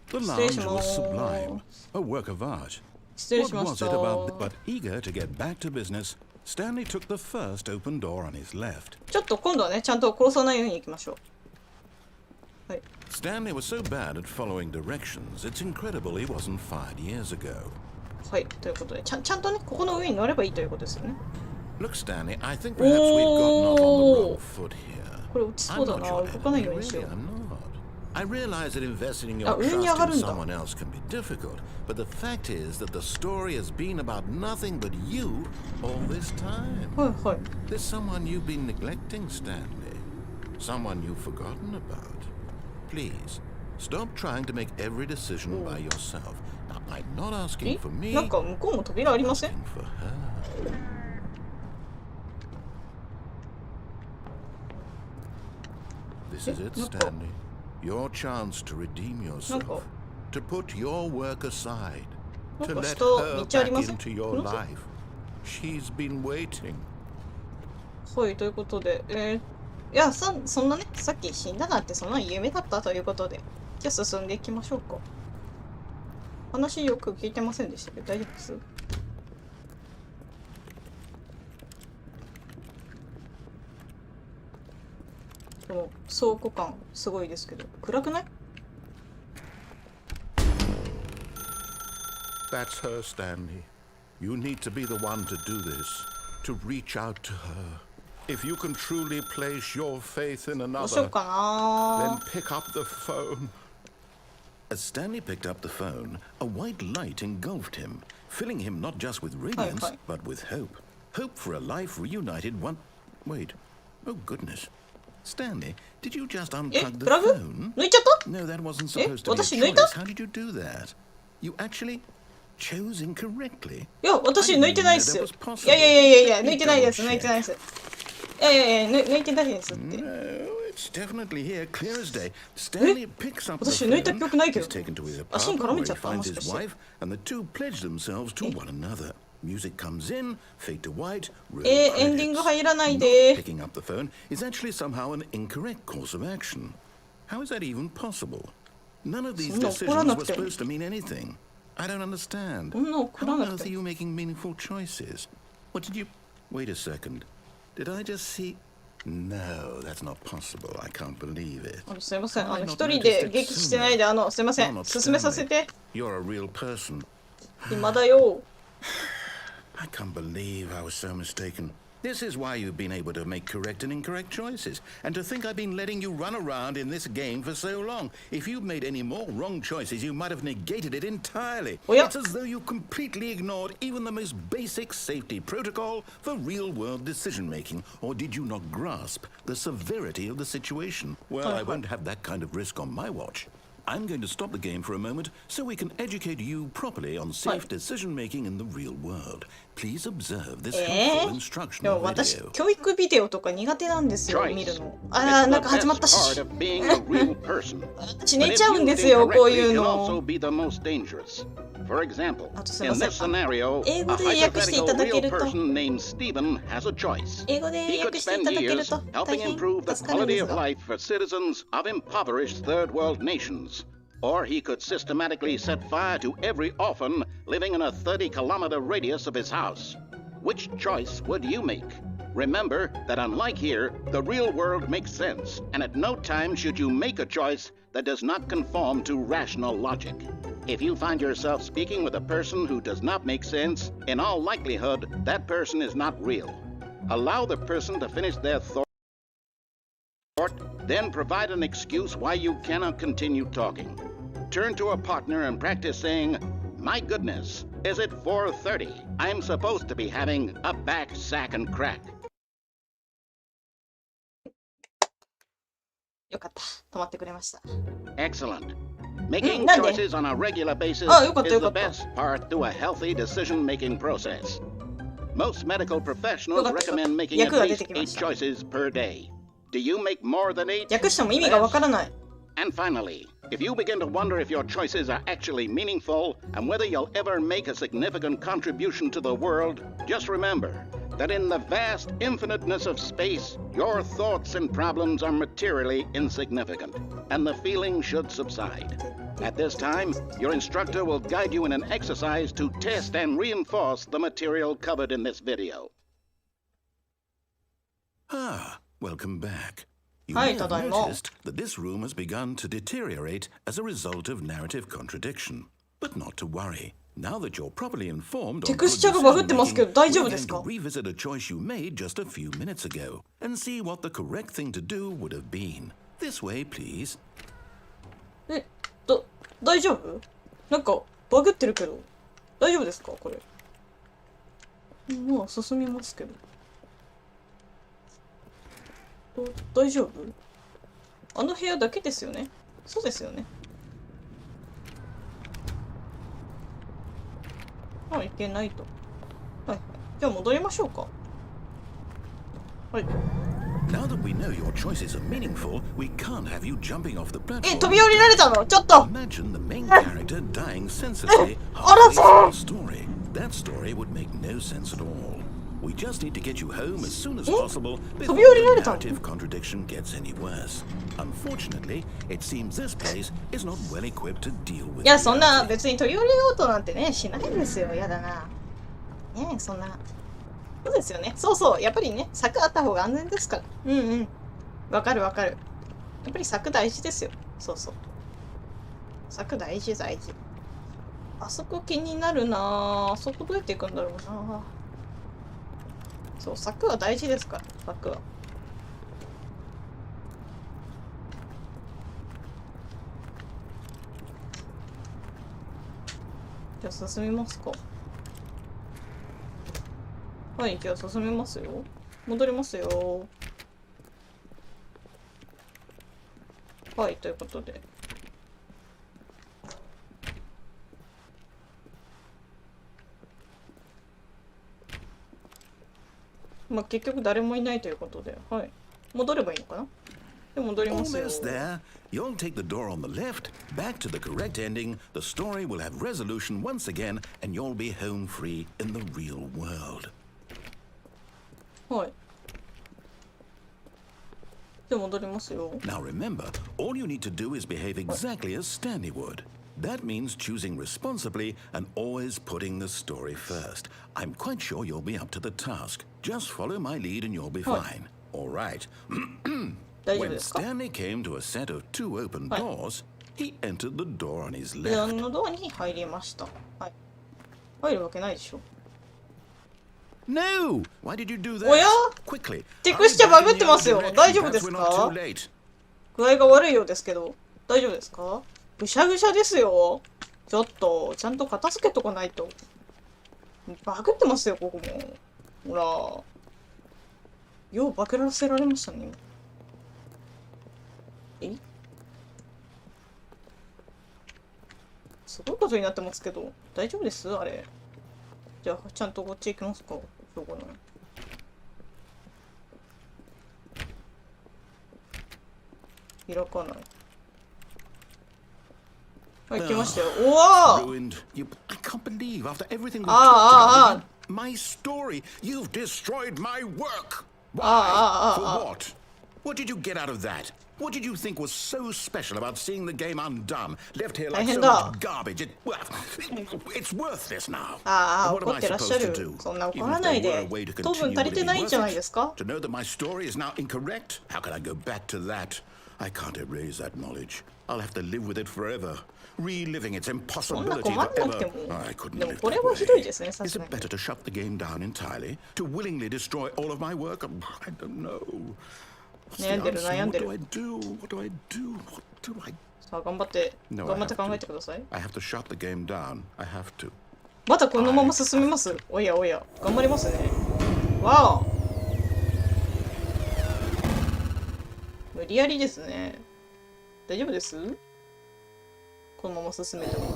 The 失礼し lounge ま was す。 sublime, a work of art. 失礼 What しまし was た。 it about? But eager to get back to business, Stanley took the first open door on his left. ちょっと今度はね、ちゃんと殺さないように行きましょう。はい。 Stanley was so bad at following directions, it's incredible he wasn't fired years ago. はい、ということで、ちゃんとね、ここの上に乗ればいいということですよね。 Look, Stanley, I think perhaps we've gotten off on the wrong foot here. これ落ちそう I'm だ not な。 your 動かない enemy, ようにし really, よう。 I'm not. I realize that investing in your 上に trust 上がる in んだ。 someone else can be difficult, but the fact is that the story has been about nothing but you all this time. はいはい。 There's someone you've been neglecting, Stanley. Someone you've forgotten about. Please, stop trying to make every decision by yourself. Now, I'm not asking for me, なんか向こうも扉ありません？ asking for her. This is it, Stanley. Your chance to redeem yourself. To put your work aside. To let her back into your life. She's been waiting. はい、ということで、いや、そんなね、さっき死んだなんてそんな夢だったということで、じゃあ進んでいきましょうか。話よく聞いてませんでしたけど、大丈夫です？この倉庫感すごいですけど、暗くない？ That's her, Stanley. You need to be the one to do this. To reach out to her. If you can truly place your faith in どうしよう another, かな。 then pick up the phone. As Stanley picked up the phone, a white light engulfed him, filling him not just with radiance, hi. but with hope. Hope for a life reunited one... Wait. Oh, goodness. Stanley, did you just unplug the プラグ phone? 抜いちゃった？ No, that wasn't supposed to be a 私抜いた？ choice. How did you do that? You actually chose incorrectly? いや、私抜いてないっすよ。いや、抜いてないです、抜いてないです。いや、抜いてないですって。 No, it's definitely here, clear as day. Stanley picks up the 私抜いた記憶ないけ phone, ど。 is taken to his 足に apartment 絡め where ちゃ he った？も finds しか his して。 wife, and the two pledge themselves to one another. Music comes in, fade to white, roll エンディン credits. グ入らない Not で。 picking up the phone is actually somehow an incorrect course of action. How is that even possible? None of these そんな怒ら decisions な were くても。 supposed to mean anything. I don't understand. そんな怒 How ら on なく earth て are も。 you making meaningful choices? What did you... Wait a second. Did I just see... No, that's not possible. I can't believe it. すいません。一人で激してないで、すいません。進めさせて。 You're a real person. 今だよ。 I can't believe I was so mistaken. This is why you've been able to make correct and incorrect choices. And to think I've been letting you run around in this game for so long. If you'd made any more wrong choices, you might have negated it entirely. It's as though you completely ignored even the most basic safety protocol for real-world decision-making. Or did you not grasp the severity of the situation? Well, I won't have that kind of risk on my watch. I'm going to stop the game for a moment so we can educate you properly on safe decision-making in the real world. Please observe this helpful で instructional も私 video. 教育ビデオとか苦手なんですよ、見るの。なんか始まったし。私寝ちゃうんですよ、こういうの。For example, あとすいま in せん。 this scenario, 英 a 語で訳していた hypothetical だけ real ると。 person named Stephen has a choice. 英語で He could 訳してい spend ただける years と大 helping 変 improve the 助かるんで quality す of が。 life for citizens of impoverished third world nations. Or he could systematically set fire to every orphan living in a 30-kilometer radius of his house. Which choice would you make? Remember that unlike here, the real world makes sense, and at no time should you make a choice that does not conform to rational logic. If you find yourself speaking with a person who does not make sense, in all likelihood, that person is not real. Allow the person to finish their thought, then provide an excuse why you cannot continue talking. Turn to a partner and practice saying, "My goodness, is it 4:30? I'm supposed to be having a back, sack, and crack." よかった。止まってくれました。Excellent. Making なんで？ choices on a regular basis よかった is よ the かった。 best part to a healthy decision-making process. Most medical professionals よかったよかった。 recommend making 役 at が出 least てきま 8した。 choices per day. Do you make more than 8? 訳しても意味がわからない。And finally, if you begin to wonder if your choices are actually meaningful and whether you'll ever make a significant contribution to the world, just remember that in the vast infiniteness of space, your thoughts and problems are materially insignificant, and the feeling should subside. At this time, your instructor will guide you in an exercise to test and reinforce the material covered in this video. Ah, welcome back. You Hi, may have Tadaima. noticed that this room has begun to deteriorate as a result of narrative contradiction. But not to worry. Now that you're properly informed on テクスチャがバグってますけど大丈夫ですか？ we're going to revisit a choice you made just a few minutes ago and see what the correct thing to do would have been. This way, please. 大丈夫？なんかバグってるけど大丈夫ですかこれ？まあ進みますけど。大丈夫？あの部屋だけですよね？そうですよね。いけないと。はい。じゃあ戻りましょうか。はい。Now that we know your choices are meaningful, we can't have you jumping off the platform. 飛び降りられたの？ちょっと。 Imagine the main character dying senselessly あら halfway そ through う。 the story. That story would make no sense at all. We just need to get you home as soon as possible before 飛び降りら the れたの？ narrative contradiction gets any worse. Unfortunately, it seems this place is not well equipped to deal with いやそんな reality. 別に飛び降りようとなんてねしないですよ。やだな。ねえそんな。そうですよね。そうそう。やっぱりね柵あった方が安全ですから。うんうん。わかるわかる。やっぱり柵大事ですよ。そうそう。柵大事大事。あそこ気になるな。あそこどうやって行くんだろうな。そう、柵は大事ですから、柵は。じゃあ進みますか。はい、じゃあ進みますよ。戻りますよ。はい、ということで。まあ結局誰もいないということで、はい。戻ればいいのかな？で戻りますよ。 Almost there. You'll take the door on the left, back to the correct ending. The story will have resolution once again, and you'll be home free in the real world. はい。で戻りますよ。 Now remember, all you need to do is behave exactly as Stanley would. That means choosing responsibly and always putting the story first. I'm quite sure you'll be up to the task. Just follow my lead and you'll be fine. All right. 大丈夫 When ですか？ Stanley came to a set of 2 open doors, he entered the door on his 左 left. のドアに入りました。はい。入るわけないでしょ。 No! Why did you do that? おや？ Quickly. テクスチャバグってますよ。大丈夫です We're か？ not too late. 具合が悪いようですけど、大丈夫ですか？ぐしゃぐしゃですよ。ちょっと、ちゃんと片付けとかないと。バグってますよ、ここも。ほら。ようバグらせられましたね。すごいことになってますけど、大丈夫ですあれ。じゃあ、ちゃんとこっち行きますか。しょうがない。開かない。はい、来ましたよ。おわ Ruined. I can't believe after everything we Ah, talked about, my story, you've destroyed my work. Why? Ah, For what? What did you get out of that? What did you think was so special about seeing the game undone? Left here 大 like 変 so だ。 much garbage. It's worthless now. ああ、 What am 怒 I ってらっしゃ supposed to る。 do? そんな怒 Even ら if ない there were a で。 way to 糖分 continue, 足り would て it な be いんじゃない worth ですか it? To know that my story is now incorrect? How can I go back to that? I can't erase that knowledge. I'll have to live with it forever. Reliving its そんな impossibility 困んなくて forever. も。 I couldn't でも live これ that はひどい way. ですね、さ Is す it がに。 better to shut the game down entirely? To willingly destroy all of my work? I don't know. What's the 悩んでる answer? 悩ん What で do る。 I do? What do I do? What do I do? さあ頑張って、 No, 頑 I 張って have 考え to. てください。 I have to shut the game down. I have to. まだこのまま進みます。おやおや、頑張りますね。わあ。無理やりですね。大丈夫です？このまま進めても。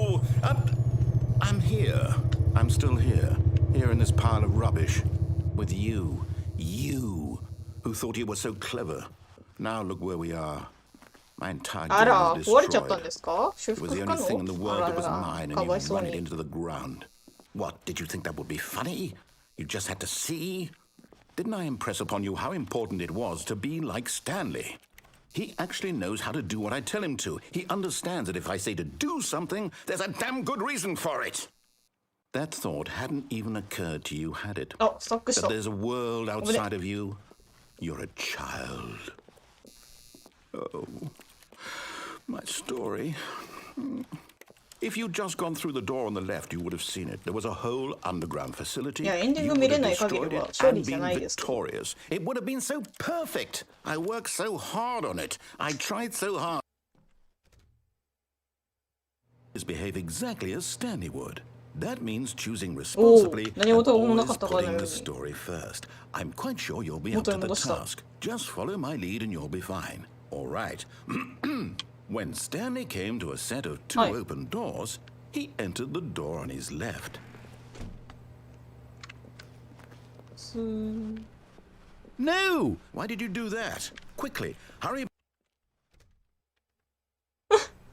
Oh, I'm here. I'm still here. Here in this pile of rubbish. With you. You. Who thought you were so clever. Now look where we are. My entire あ game ら、 is 壊れちゃったん destroyed. ですか？修 It 復 was the 不可 only thing in the 能？あ world ら that was ら、 mine, か and わい you そう run it に。 into the ground. What, did you think that would be funny? You just had to see? Didn't I impress upon you how important it was to be like Stanley? He actually knows how to do what I tell him to. He understands that if I say to do something, there's a damn good reason for it. That thought hadn't even occurred to you, had it? あ、スタックし That た。 there's a world outside of you? You're a child. Oh, my story. If you'd just gone through the door on the left, you would have seen it. There was a whole underground facility. いや、エンディン You グ見 would れ have ない限 destroyed りは it 勝利 and じゃ been ないですけど。 victorious. It would have been so perfect. I worked so hard on it. I tried so hard. Behave exactly as Stanley would. That means choosing responsibly and 何事もな always かったかのよ putting う the に。 story first. I'm quite sure you'll be up to the 元に戻した。 task. Just follow my lead and you'll be fine. All right. When Stanley came to a set of two はい。 open doors, he entered the door on his left. スー No! Why did you do that? Quickly, hurry.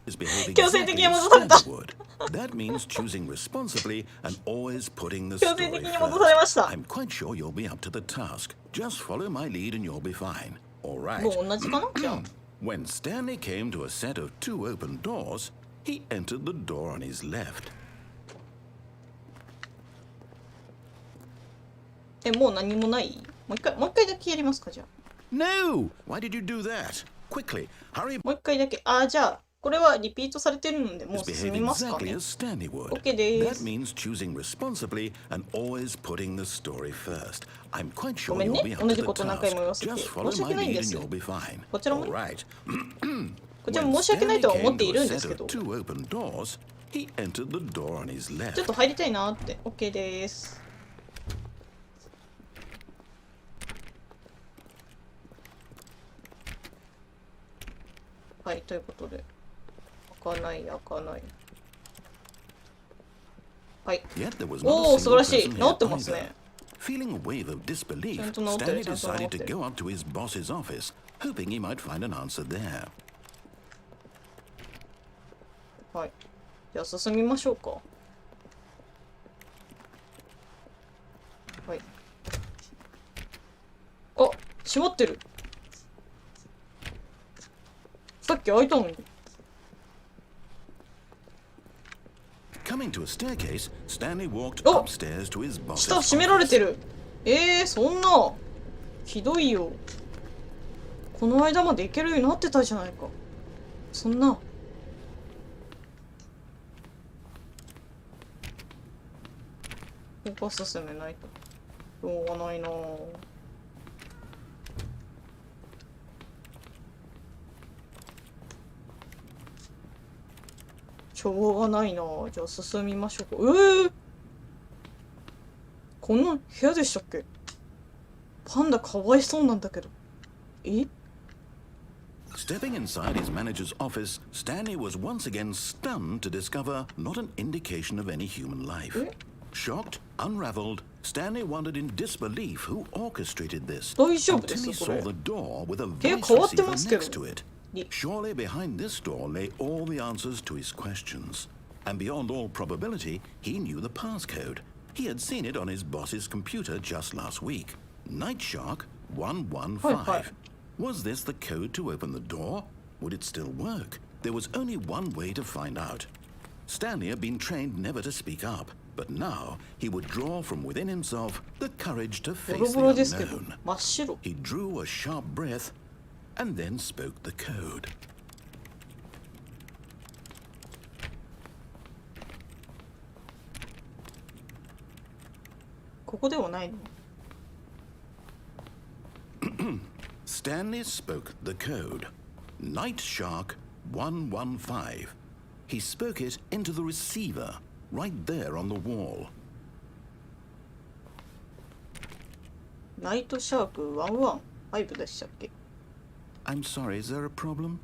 Is behaving 強制的 exactly に as 戻された。 Stanley would. That means choosing responsibly and always putting the 強 story 制的に戻されまし first. た。 I'm quite sure you'll be up to the task. Just follow my lead and you'll be fine. All right. もう同じかなじゃあ。 When Stanley came to a set of two open doors, he entered the door on his left. え、もう何もない？もう一回だけやりますかじゃあ。No! Why did you do that? Quickly, hurry. もう一回だけ。あ、じゃあ、これはリピートされてるので、もう Behave 進みますか exactly ね。 as Stanley would. OK で That す。 means choosing responsibly and always putting the story first. I'm quite ご sure めん you'll ね。 be up 同 to じ the こと何回も言わ task. せて。 Just follow 申し訳 my ないん lead で and す。 you'll be fine. こちらも All ね。 right. こちら When も申し訳ない Stanley とは思っ came てい to る a んです set け of ど、 two open doors, he entered the door on his ちょっ left. と入りたいなって。OK です。はい、ということで。開かない、開かない。はい。 Yet there was お not お、 a 素晴 single らしい。 person 治 here ってます either. ね。 Feeling a wave of disbelief, ちゃんと治ってる、 Stanley ちゃんと治っ decided て to る。 go up to his boss's office, hoping he might find an answer there. はい。じゃあ進みましょうか。はい。あ、閉まってる。さっき開いたのに。Coming to a staircase, Stanley walked Oh! upstairs to his boss's 下閉められ office. てる。そんな。ひどいよ。この間まで行けるようになってたじゃないか。そんな。ここは進めないと。しょうがないなぁ。しょうがないなぁ。じゃあ進みましょうか。こんな部屋でしたっけ？パンダかわいそうなんだけど。Stepping inside his manager's office, Stanley was once again stunned to discover not an indication of any human life. Shocked, unraveled, Stanley wondered in disbelief who orchestrated this 大丈夫で until す he これ。 saw the door with a 部屋 voice 変わって receiver ますけど。 next to it. Surely behind this door lay all the answers to his questions. And beyond all probability, he knew the passcode. He had seen it on his boss's computer just last week. Night Shark 115. Hi. Was this the code to open the door? Would it still work? There was only one way to find out. Stanley had been trained never to speak up, but now he would draw from within himself the courage to ボロ face ボロ the ですけど、 unknown. 真っ白。 He drew a sharp breath and then spoke the code. ここではないの。 Stanley spoke the code. Night Shark 115. He spoke it into the receiver, right there on the wall. ナイトシャーク115でしたっけ？ I'm sorry, is there a problem?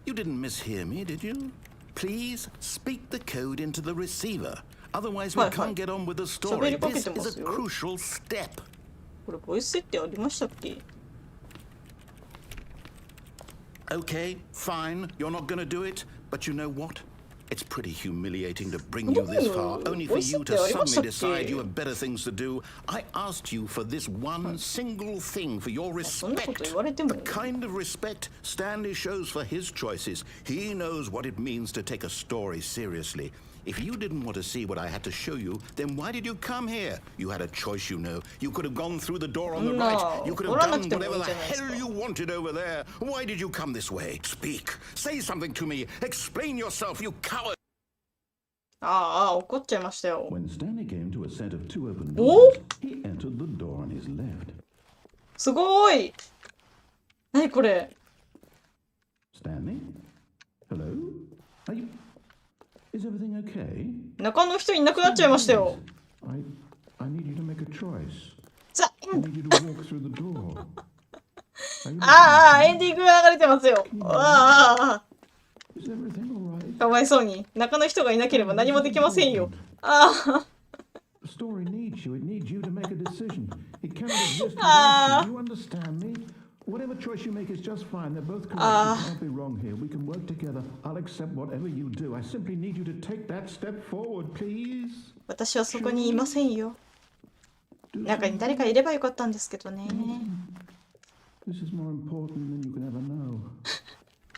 You didn't mishear me, did you? Please speak the code into the receiver. Otherwise, we Hi. can't get on with the 喋 story. りかけ This てま is す a よ。 crucial step. これボイス設定ありましたっけ？ Okay, fine. You're not gonna do it. But you know what? It's pretty humiliating to bring you this far, only for you to suddenly decide you have better things to do. I asked you for this one single thing, for your そんなこと respect. 言われても The kind of respect Stanley shows for his choices. He knows what it means to take a story seriously. If you didn't want to see what I had to show you, then why did you come here? You had a choice, you know. You could have gone through the door on the No, right. You could have 乗らなく done てもいい whatever じ the ゃないですか。 hell you wanted over there. Why did you come this way? Speak. Say something to me. Explain yourself, you coward. ああ、怒っちゃいましたよ。 When Stanley came to a set of two open Oh? doors, he entered the door on his left. すごーい。何これ？ Stanley? Hello? Are you... Is everything okay? 中の人いなくなっちゃいましたよ。 I need you to make a choice. ザ I need you to walk through the door. Are you ああ、エンディングが流れてますよ。ああ、 Is everything alright? かわいそうに。中の人がいなければ何もできませんよ。ああ、 The story needs you. It needs you to make a decision. It cannot exist Ah. without you. You understand me? Whatever choice you make is just fine. They're both correct. Ah. You can't be wrong here. We can work together. I'll accept whatever you do. I simply need you to take that step forward, please. 私はそこにいませんよ。中に誰かいればよかったんですけどね。 This is more important than you can ever know.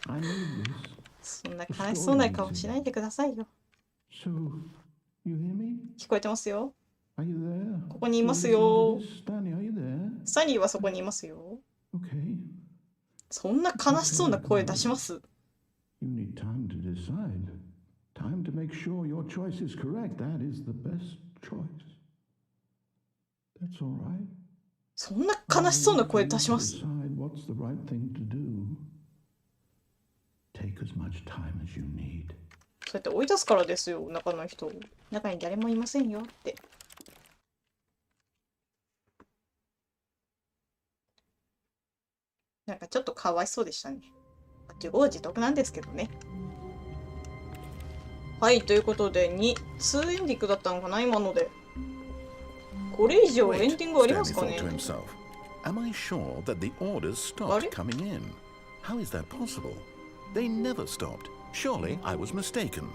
I need this. そんな悲しそうな顔しないでくださいよ。 So, you hear me? 聞こえてますよ。 Are you there? ここにいますよ。 Stanley, are you there? スタニーはそこにいますよ。 Okay. そんな悲しそうな声出します？ You need time to decide. Time to make sure your choice is correct. That is the best choice. That's all right. そんな悲しそうな声出します？ Decide what's the right thing to do. Take as much time as you need. そうやって追い出すからですよ、中の人。中に誰もいませんよって。なんかちょっとかわいそうでしたね。自業自得なんですけどね。はい、ということで、2エンディングだったのかな、今ので。これ以上エンディングありますかね？ Stanley thought to himself, Am I sure that the orders stopped coming in? How is that possible? They never stopped. Surely I was mistaken.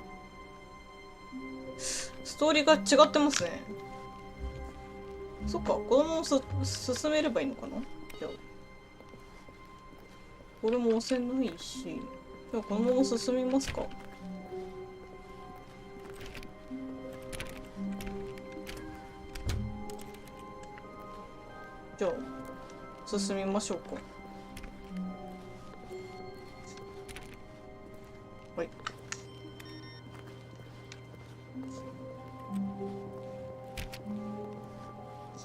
ストーリーが違ってますね。そっか、このまま進めればいいのかな？じゃあこれも押せないし、じゃあこのまま進みますか。じゃあ進みましょうか。はい。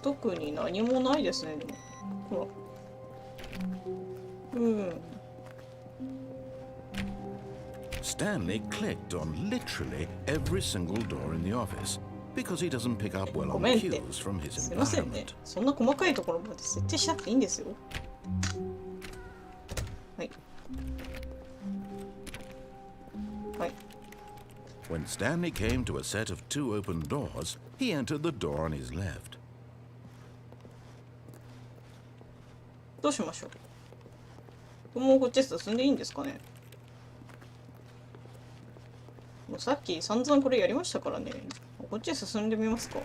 特に何もないですね。でもほら。Stanley clicked on literally every single door in the office because he doesn't pick up well ご on めんって。 cues from his すいませんね。 environment. そんな細かいところまで設定しなくていいんですよ。はい。はい。 When Stanley came to a set of two open doors, he entered the door on his left. どうしましょう。もうこっち進んでいいんですかね。もうさっき散々これやりましたからね。こっち進んでみますか。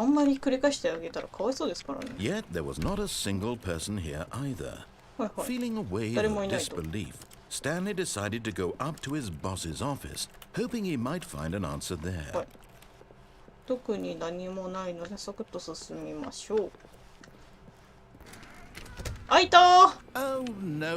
あんまり繰り返してあげたらかわいそうですからね。 Yet there was not a single person here either. はいはい。 Feeling a wave 誰も of いないと。 disbelief, Stanley decided to go up to his boss's office, hoping he might find an answer there. はい。特に何もないのでサクッと進みましょう。開いたー。 Oh no,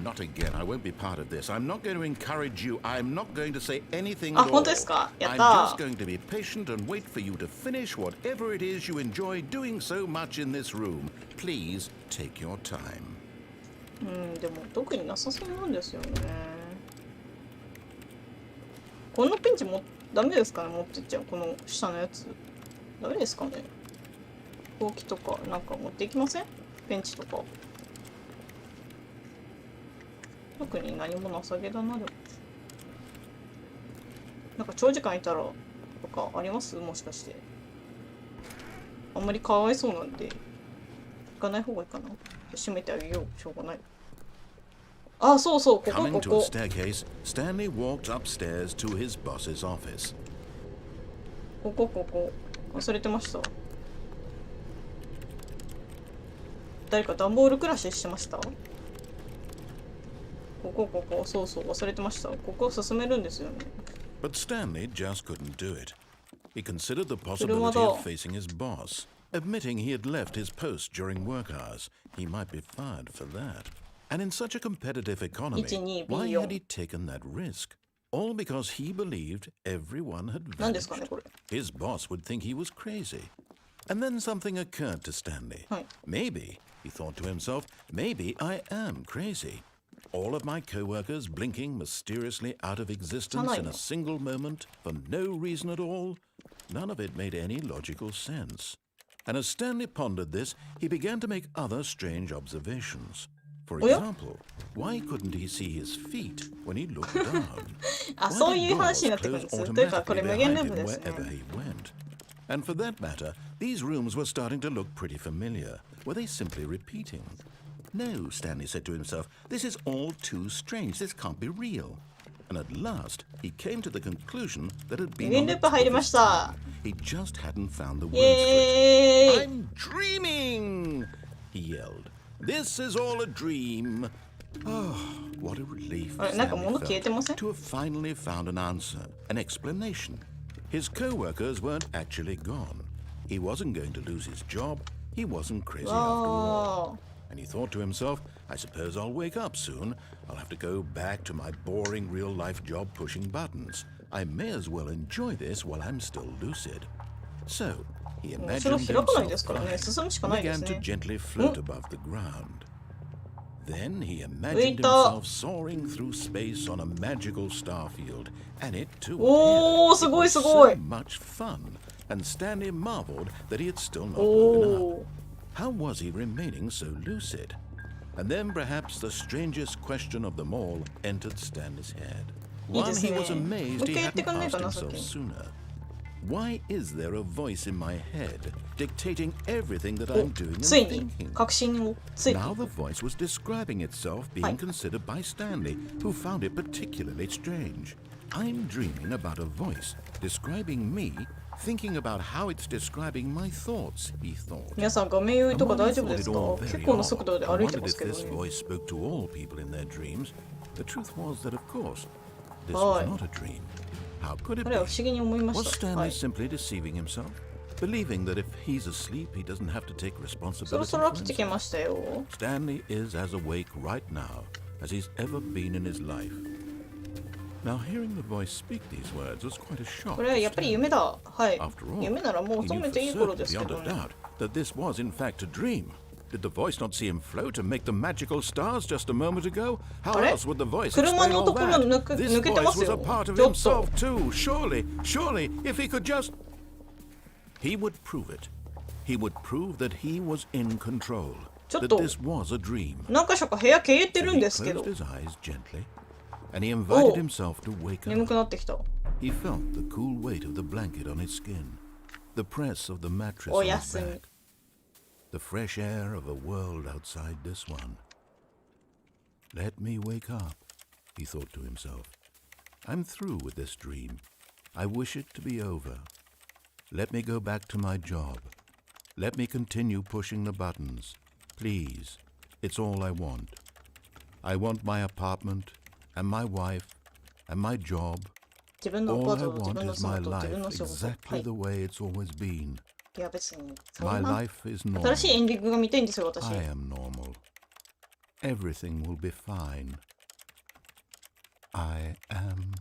not again. I won't be part of this. I'm not going to encourage you. I'm not going to say anything あ、 at 本 all. 当ですか。やっ I'm た just ー。 going to be patient and wait for you to finish whatever it is you enjoy doing so much in this room. Please take your time. でも特になさそうなんですよね。このピンチもダメですかね、持ってっちゃう。この下のやつ。ダメですかね。ほうきとかなんか持っていきません？ペンチとか。特に何もなさげだな、でも。なんか長時間いたらとかあります？もしかして。あんまりかわいそうなんで、行かない方がいいかな。閉めてあげよう。しょうがない。あ、そうそう、ここ Coming こ to a こ。 staircase, Stanley walked upstairs to his boss's office. ここ。忘れてました。誰か段ボール暮らししてました？ここ、そうそう、忘れてました。ここ進めるんですよね。But Stanley just couldn't do it. He considered the possibility of facing his boss, admitting he had left his post during work hours. He might be fired for that. And in such a competitive economy, 1、2、why B4 had he taken that risk? All because he believed everyone had 何ですかね、 vanished. これ。 His boss would think he was crazy. And then something occurred to Stanley. はい。 Maybe, he thought to himself, maybe I am crazy. All of my co-workers blinking mysteriously out of existence in a single moment for no reason at all. None of it made any logical sense. And as Stanley pondered this, he began to make other strange observations. For example, why couldn't he see his feet when he looked down? あ、 Why そう did いう話にな doors ってくるん close です。というか、これ automatically 無限ル behind ープ him ですね。 wherever he went? And for that matter, these rooms were starting to look pretty familiar. Were they simply repeating? No, Stanley said to himself, this is all too strange. This can't be real. And at last, he came to the conclusion that had 無 been 限 on ル the ープ tip 入り of ま his した。 tongue. He just hadn't found the イ words for it. エーイ。 I'm dreaming! He yelled. This is all a dream. Oh, what a relief あれ、なんか Stanley 物消えてません？ felt to have finally found an answer, an explanation. His co-workers weren't actually gone. He wasn't going to lose his job. He wasn't crazy after all. わ And he thought to himself, I suppose I'll wake up soon. I'll have to go back to my boring real-life job pushing buttons. I may as well enjoy this while I'm still lucid. So, he ー。それ imagined 開かないで himself すからね。 flying, 進むしかないで began す to ね。 gently float above the ground. Then he imagined Wait himself soaring through space on a magical starfield, and it too おー、 appeared. す It ごい was すごい。 so much fun, and Stanley marveled that he had still not woken お up. ー。 How was he remaining so lucid? And then perhaps the strangest question of them all entered Stanley's head. いい One ですね。 he was もう amazed 一 he 回やって hadn't くんない asked かな、さっ himself き。 sooner. Why is there a voice in my head dictating everything that I'm doing つい and に thinking? 確信をついに。 Now the voice was describing itself being はい。 considered by Stanley, who found it particularly strange. I'm dreaming about a voice describing me, thinking about how it's describing my thoughts, he thought. 皆さん、画面酔いとか Among 大 he 丈夫 thought です it か？ all 結 very 構な odd. 速度で I 歩いて wondered ます if けど this ね。 voice spoke to all people in their dreams. The truth was that, of course, this は was い。 not a dream. How could it あれは be? 不思議に思いま Was した。 Stanley はい。 simply deceiving himself? Believing that if he's asleep, he doesn't have to take そろ responsibility そろ for 飽きてき himself? ましたよ。 Stanley is as awake right now as he's ever been in his life. Now, hearing the voice speak these words was quite a shock. これはやっぱり夢だ。はい。 After all, 夢ならもう he 覚 knew め for ていい頃 certain ですけ beyond ど a ね。 doubt that this was in fact a dream. Did the voice not see him float and make the magical stars just a moment ago? How あれ？ else would the voice 車 explain の all ところ that? 抜けて This ま voice す was a よ。 part of ちょっと。 himself too. Surely, if he could just... He would prove it. He would prove that he was in control. ちょっ That と。 this was a dream. 何か所か部屋消えて So るん he ですけど。 closed his eyes gently, and he invited Oh. himself to wake 眠 up. くなってきた。 He felt the cool weight of the blanket on his skin, the press of the mattress お on や his すみ。 back, the fresh air of a world outside this one. Let me wake up, he thought to himself. I'm through with this dream. I wish it to be over. Let me go back to my job. Let me continue pushing the buttons. Please, it's all I want. I want my apartment, and my wife, and my job. 自分のアパ All ー I トと自分 want の is スマ my ートと自分 life の仕事。は exactly い。the way it's always been. いや別にそ My んな life is 新しい normal. エンディングが見たいんですよ私。 I am normal. Everything will be fine. I am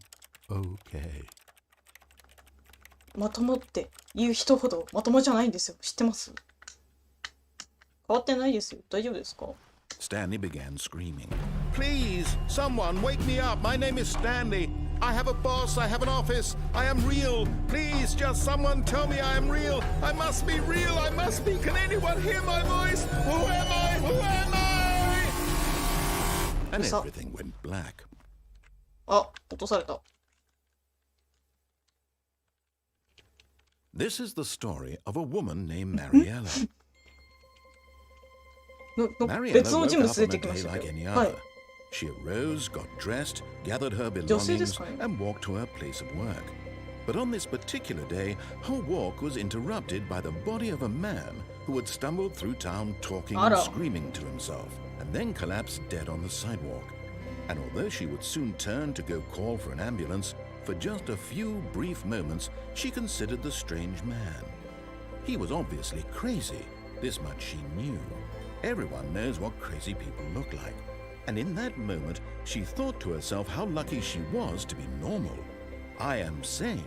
okay. まともって言う人ほどまともじゃないんですよ。知ってます？変わってないですよ。大丈夫ですか？ Stanley began screaming. Please, someone, wake me up. My name is Stanley. I have a boss. I have an office. I am real. Please, just someone tell me I am real. I must be real. I must be. Can anyone hear my voice? Who am I? Who am I? And What's up? everything went black. あ、落とされた。This is the story of a woman named Mariella. 別 Mariella の woke 人物 up 出 on て a きま day したけ like ど。 any は other. い。She arose, got dressed, gathered her 女性で belongings, すかね。 and walked to her place of work. But on this particular day, her walk was interrupted by the body of a man who had stumbled through town talking and Ara. screaming to himself, and then collapsed dead on the sidewalk. And although she would soon turn to go call for an ambulance, for just a few brief moments, she considered the strange man. He was obviously crazy. This much she knew. Everyone knows what crazy people look like. And in that moment, she thought to herself how lucky she was to be normal. I am sane.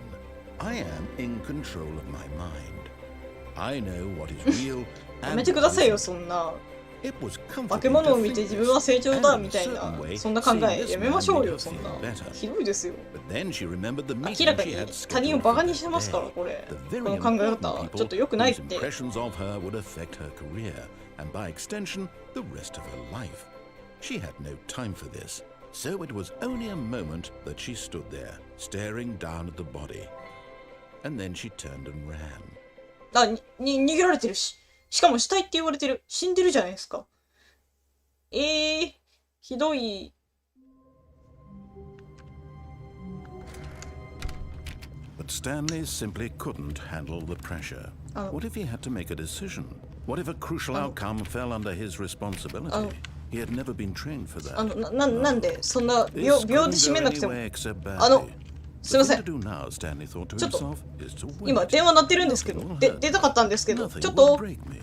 I am in control of my mind. I know what is real や and めてくだ what さいよ isn't. そんな。 It was 化け comforting 物を to 見て think 自分は this, 成長だ and み in た a いな certain way, そんな考 seeing え this やめま man しょう made よ her そん feel な。 better. ひどいですよ。But then she remembered the 明 meeting らか she に had 他人を scheduled バ for カに that してますから day. これ。 The こ very の考え important 方 people ちょっと良くないっ whose て。 impressions of her would affect her career, and by extension, the rest of her life. She had no time for this, so it was only a moment that she stood there, staring down at the body. And then she turned and ran. あ、逃げられてるし。しかも死体って言われてる。死んでるじゃないですか。ひどい。But Stanley simply couldn't handle the pressure. What if he had to make a decision? What if a crucial outcome fell under his responsibility? He had never been trained for that. なんでそんな This 秒で couldn't 締め go なくても。 anywhere except あの、 badly. すいま The せ thing ん。 to do now, Stanley thought to ちょっと himself, is to wait. 今電話鳴ってるんですけど。 Nothing will で、 hurt 出たかったんですけど。 Nothing ちょっ will と。 break me.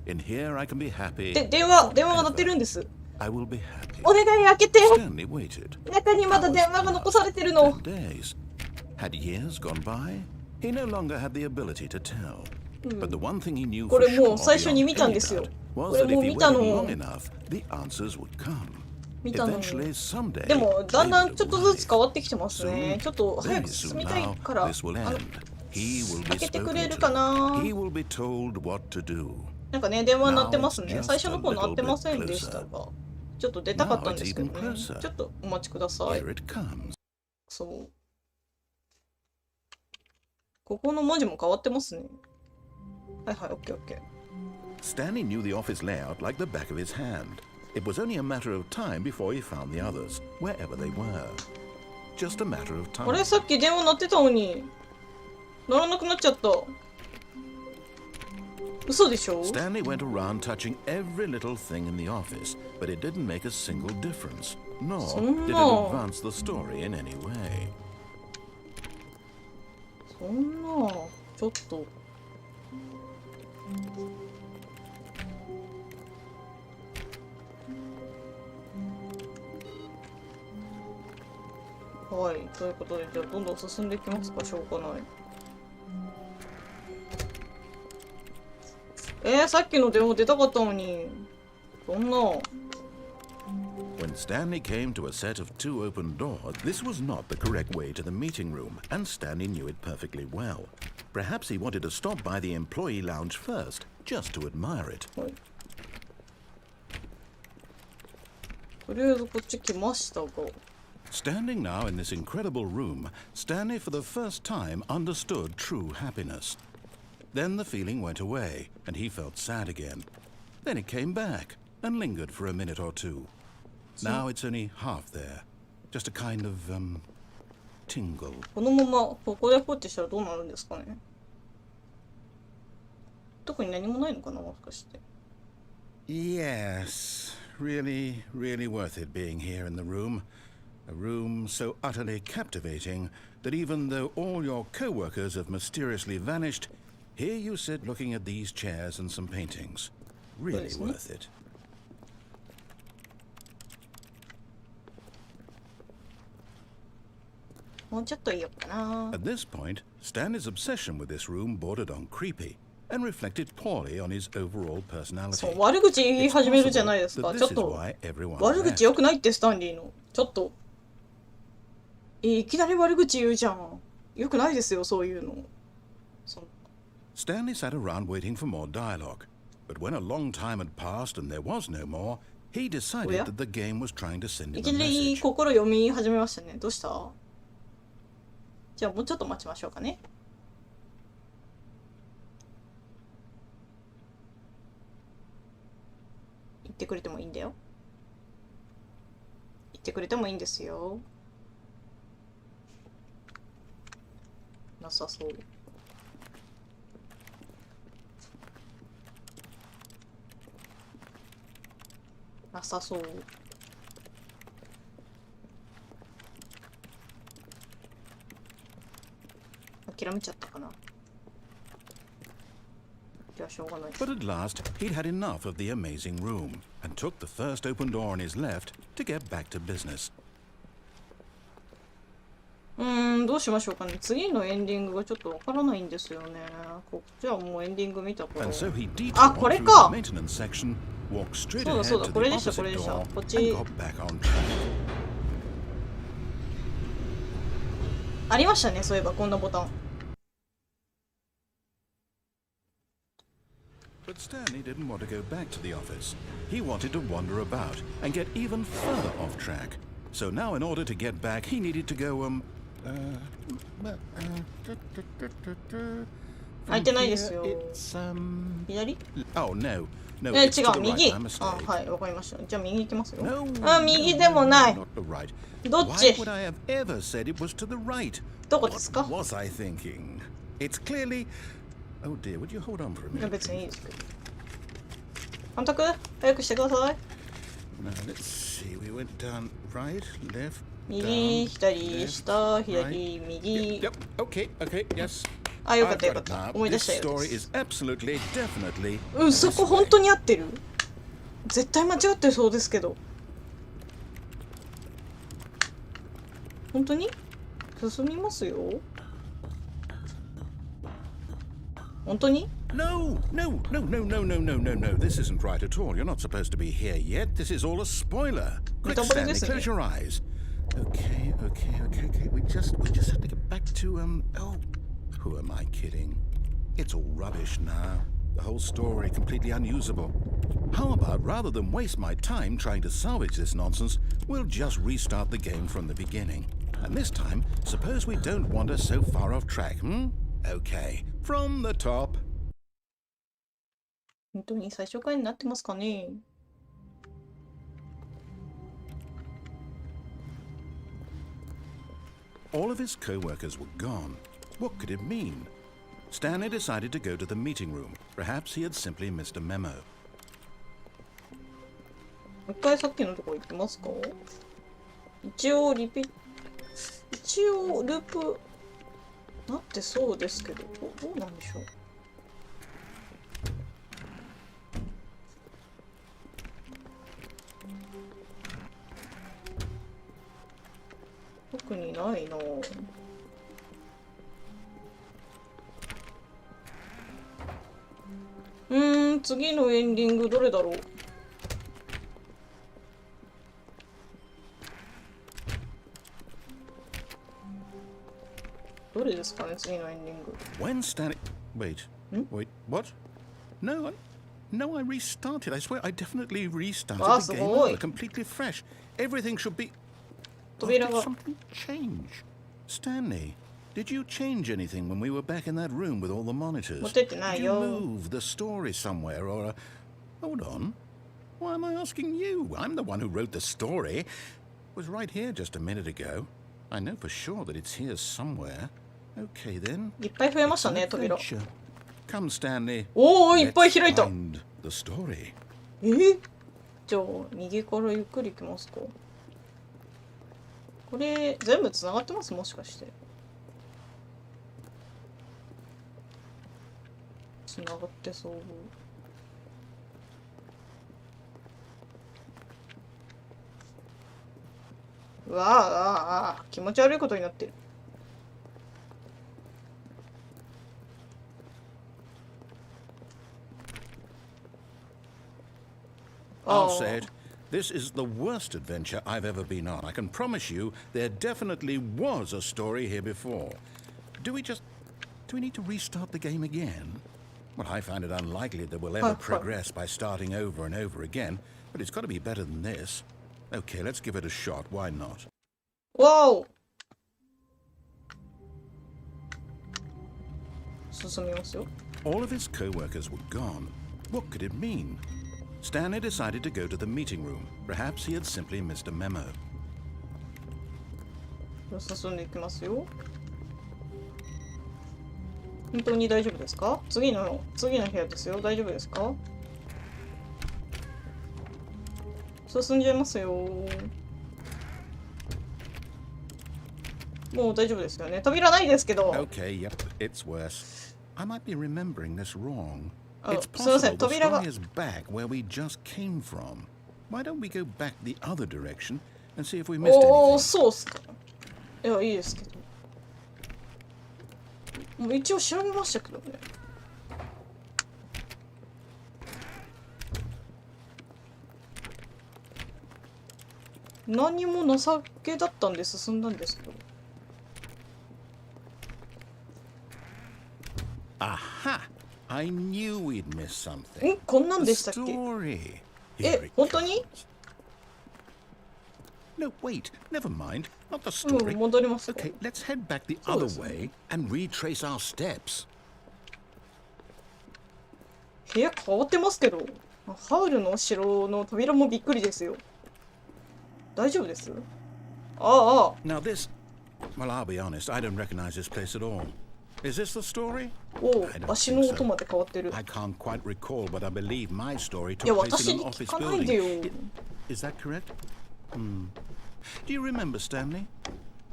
In here I can be happy. 電話が鳴ってるんです。 I will be happy. お願い開けて。 Stanley waited. 中にまだ電話が残されてるの。 10 days. Had years gone by? He no longer had the ability to tell. But the one thing he knew こ for れも sure う最初に beyond 見たん any ですよ。 doubt こ was れ that もう if he 見た waited の。 long enough, the answers would come. 見たのに。 Eventually, someday, でもだんだん they ちょっと would ずつ変わってきてますね。 Soon, ちょっと早 very く soon 進みたい now, から。 this will end. He will 開 be けてく spoken れるか to. な。 He will be told what to do. なんかね、電話鳴ってます Now ね。 it's 最初 just の a 方鳴 little ってません bit でした closer. が。ちょっと出たかったん Now で it's すけど even ね。 closer. ちょっとお待ちください。 Here it comes. そう。ここの文字も変わってますね。はいはい、オッケーオッケー。Stanley knew the office layout like the back of his hand. It was only a matter of time before he found the others, wherever they were. Just a matter of あれ time. さっき電話鳴ってたのに鳴らなくなっちゃった。嘘でしょ？ Stanley went around touching every little thing in the office, but it didn't make a single difference, nor did it advance the story in any way. そんなちょっと。はい、ということで、じゃあどんどん進んでいきますか、しょうがない。さっきの電話出たかったのに、そんな。When Stanley came to a set of 2 open doors, this was not the correct way to the meeting room, and Stanley knew it perfectly well. Perhaps he wanted to stop by the employee lounge first, just to admire it. はい。とりあえずこっち来ましたが。Standing now in this incredible room, Stanley for the first time understood true happiness. Then the feeling went away, and he felt sad again. Then it came back, and lingered for a minute or two. Now it's only half there. Just a kind of, tingle. このままここで放置したらどうなるんですかね。特に何もないのかな、もしかして。Yes, really, really worth it being here in the room. A room so utterly captivating that even though all your co-workers have mysteriously vanished, here you sit looking at these chairs and some paintings. Really worth it. もうちょっといいよかな。 At this point, Stanley's obsession with this room bordered on creepy and reflected poorly on his overall personality. そう、悪口言い始めるじゃないですか。ちょっと悪口良くないってスタンリーの。ちょっといきなり悪口言うじゃん。良くないですよ、そういうの。Stanley sat around waiting for more dialogue, but when a long time had passed and there was no more, he decided that the game was trying to send him a いきなり message. 心読み始めましたね。どうした？じゃあもうちょっと待ちましょうかね。言ってくれてもいいんだよ。言ってくれてもいいんですよ。なさそう。なさそう。諦めちゃったかな。じゃあしょうがない。But at last, he'd had enough of the amazing room and took the first open door on his left to get back to business. どうしましょうかね。次のエンディングがちょっとわからないんですよね。じゃあもうエンディング見たから。あ、これか。そうだそうだ、これでした、これでした。こっち。ありましたね、そういえばこんなボタン。But Stanley didn't want to go back to the office. He wanted to wander about and get even further off track. So now in order to get back, he needed to go, 開いてないですよ。左？ Oh, no. No, 違 it's to う、 the 右。 right. My あ、 mistake. はい、わかりました。じゃあ右行きますよ。 No, あ、右でもない。 not the right. どっ Why ち？ would I have ever said it was to the right? どこですか？ What was I thinking? It's clearly... Oh dear, would you hold on for a いや minute? 別にいいですけど。監督、早くしてください。Now, let's see. We went down right, left, 右、 down, 左、 left, 下、 right. 左、右。 Yep, okay, okay, yes. あ、よかった I've よか got っ it た。 now. 思い出 This したよ。 story is absolutely, definitely... そこ本当に合ってる？絶対間違ってそうですけど。本当に？進みますよ。本当に？ No, no, no, no, no, no, no, no, no. This isn't right at all. You're not supposed to be here yet. This is all a spoiler. Quick, Stanley, close your eyes. Okay, okay, okay, okay. We just have to get back to, oh, who am I kidding? It's all rubbish now. The whole story completely unusable. How about, rather than waste my time trying to salvage this nonsense, we'll just restart the game from the beginning. And this time, suppose we don't wander so far off track, Okay, from the top. 本当に最初からになってますかね。All of his co-workers were gone. What could it mean? Stanley decided to go to the meeting room. Perhaps he had simply missed a memo. もう一回さっきのところ行ってますか？一応ループなってそうですけど、どうなんでしょう。特にないな。次のエンディングどれだろう。どれですかね、次のエンディング。 When Stanley... Wait. Wait, what? No, I restarted. I swear I definitely restarted the game over, completely fresh. Everything should be... Did something change? Stanley, did you change anything when we were back in that room with all the monitors? Did you move the story somewhere or... Hold on. Why am I asking you? I'm the one who wrote the story. It was right here just a minute ago. I know for sure that it's here somewhere. Okay then. いっぱい増えましたね、扉。Come, Stanley. おお、いっぱい開い Let's た。 find the story. じゃあ右からゆっくり行きますか。これ全部つながってます？もしかしてつながってそう。うわあ、気持ち悪いことになってる。I'll say it. This is the worst adventure I've ever been on. I can promise you there definitely was a story here before. Do we need to restart the game again? Well, I find it unlikely that we'll ever progress by starting over and over again, but it's got to be better than this. Okay, let's give it a shot. Why not? Wow! 進みますよ。 All of his co-workers were gone. What could it mean? Stanley decided to go to the meeting room. Perhaps he had simply missed a memo. 進んでいきますよ。本当に大丈夫ですか？次の部屋ですよ。大丈夫ですか？進んじゃいますよ。もう大丈夫ですよね。扉ないですけど。 Okay, yep, it's worse. I might be remembering this wrong. あ、 It's すいませ possible ん。 the 扉が story is back where we just came from. Why don't we go back the other direction and see if we missed おお、 anything? そうっすか。いや、いいですけど。もう一応調べましたけどね。何も情けだったんで進んだんですけど。 Aha! I knew we'd miss something. ん、こんなん The でしたっけ？ story. Here え、 it 本当に？ No, wait, never mind. Not the うん、 story. 戻りますか。 Okay, let's head back the そう other ですね。 way and retrace our steps. 部屋変わってますけど、ハウルの城の扉もびっくりですよ。大丈夫です？ああ、 Now this, well, I'll be honest, I don't recognize this place at all. Is this the story? おお I、don't 足 think の so. 音まで変わってる。 I can't quite recall, but I believe my story いや、 took place 私 in に an 聞 office かないでよ。 building. Is that correct? Do you remember, Stanley?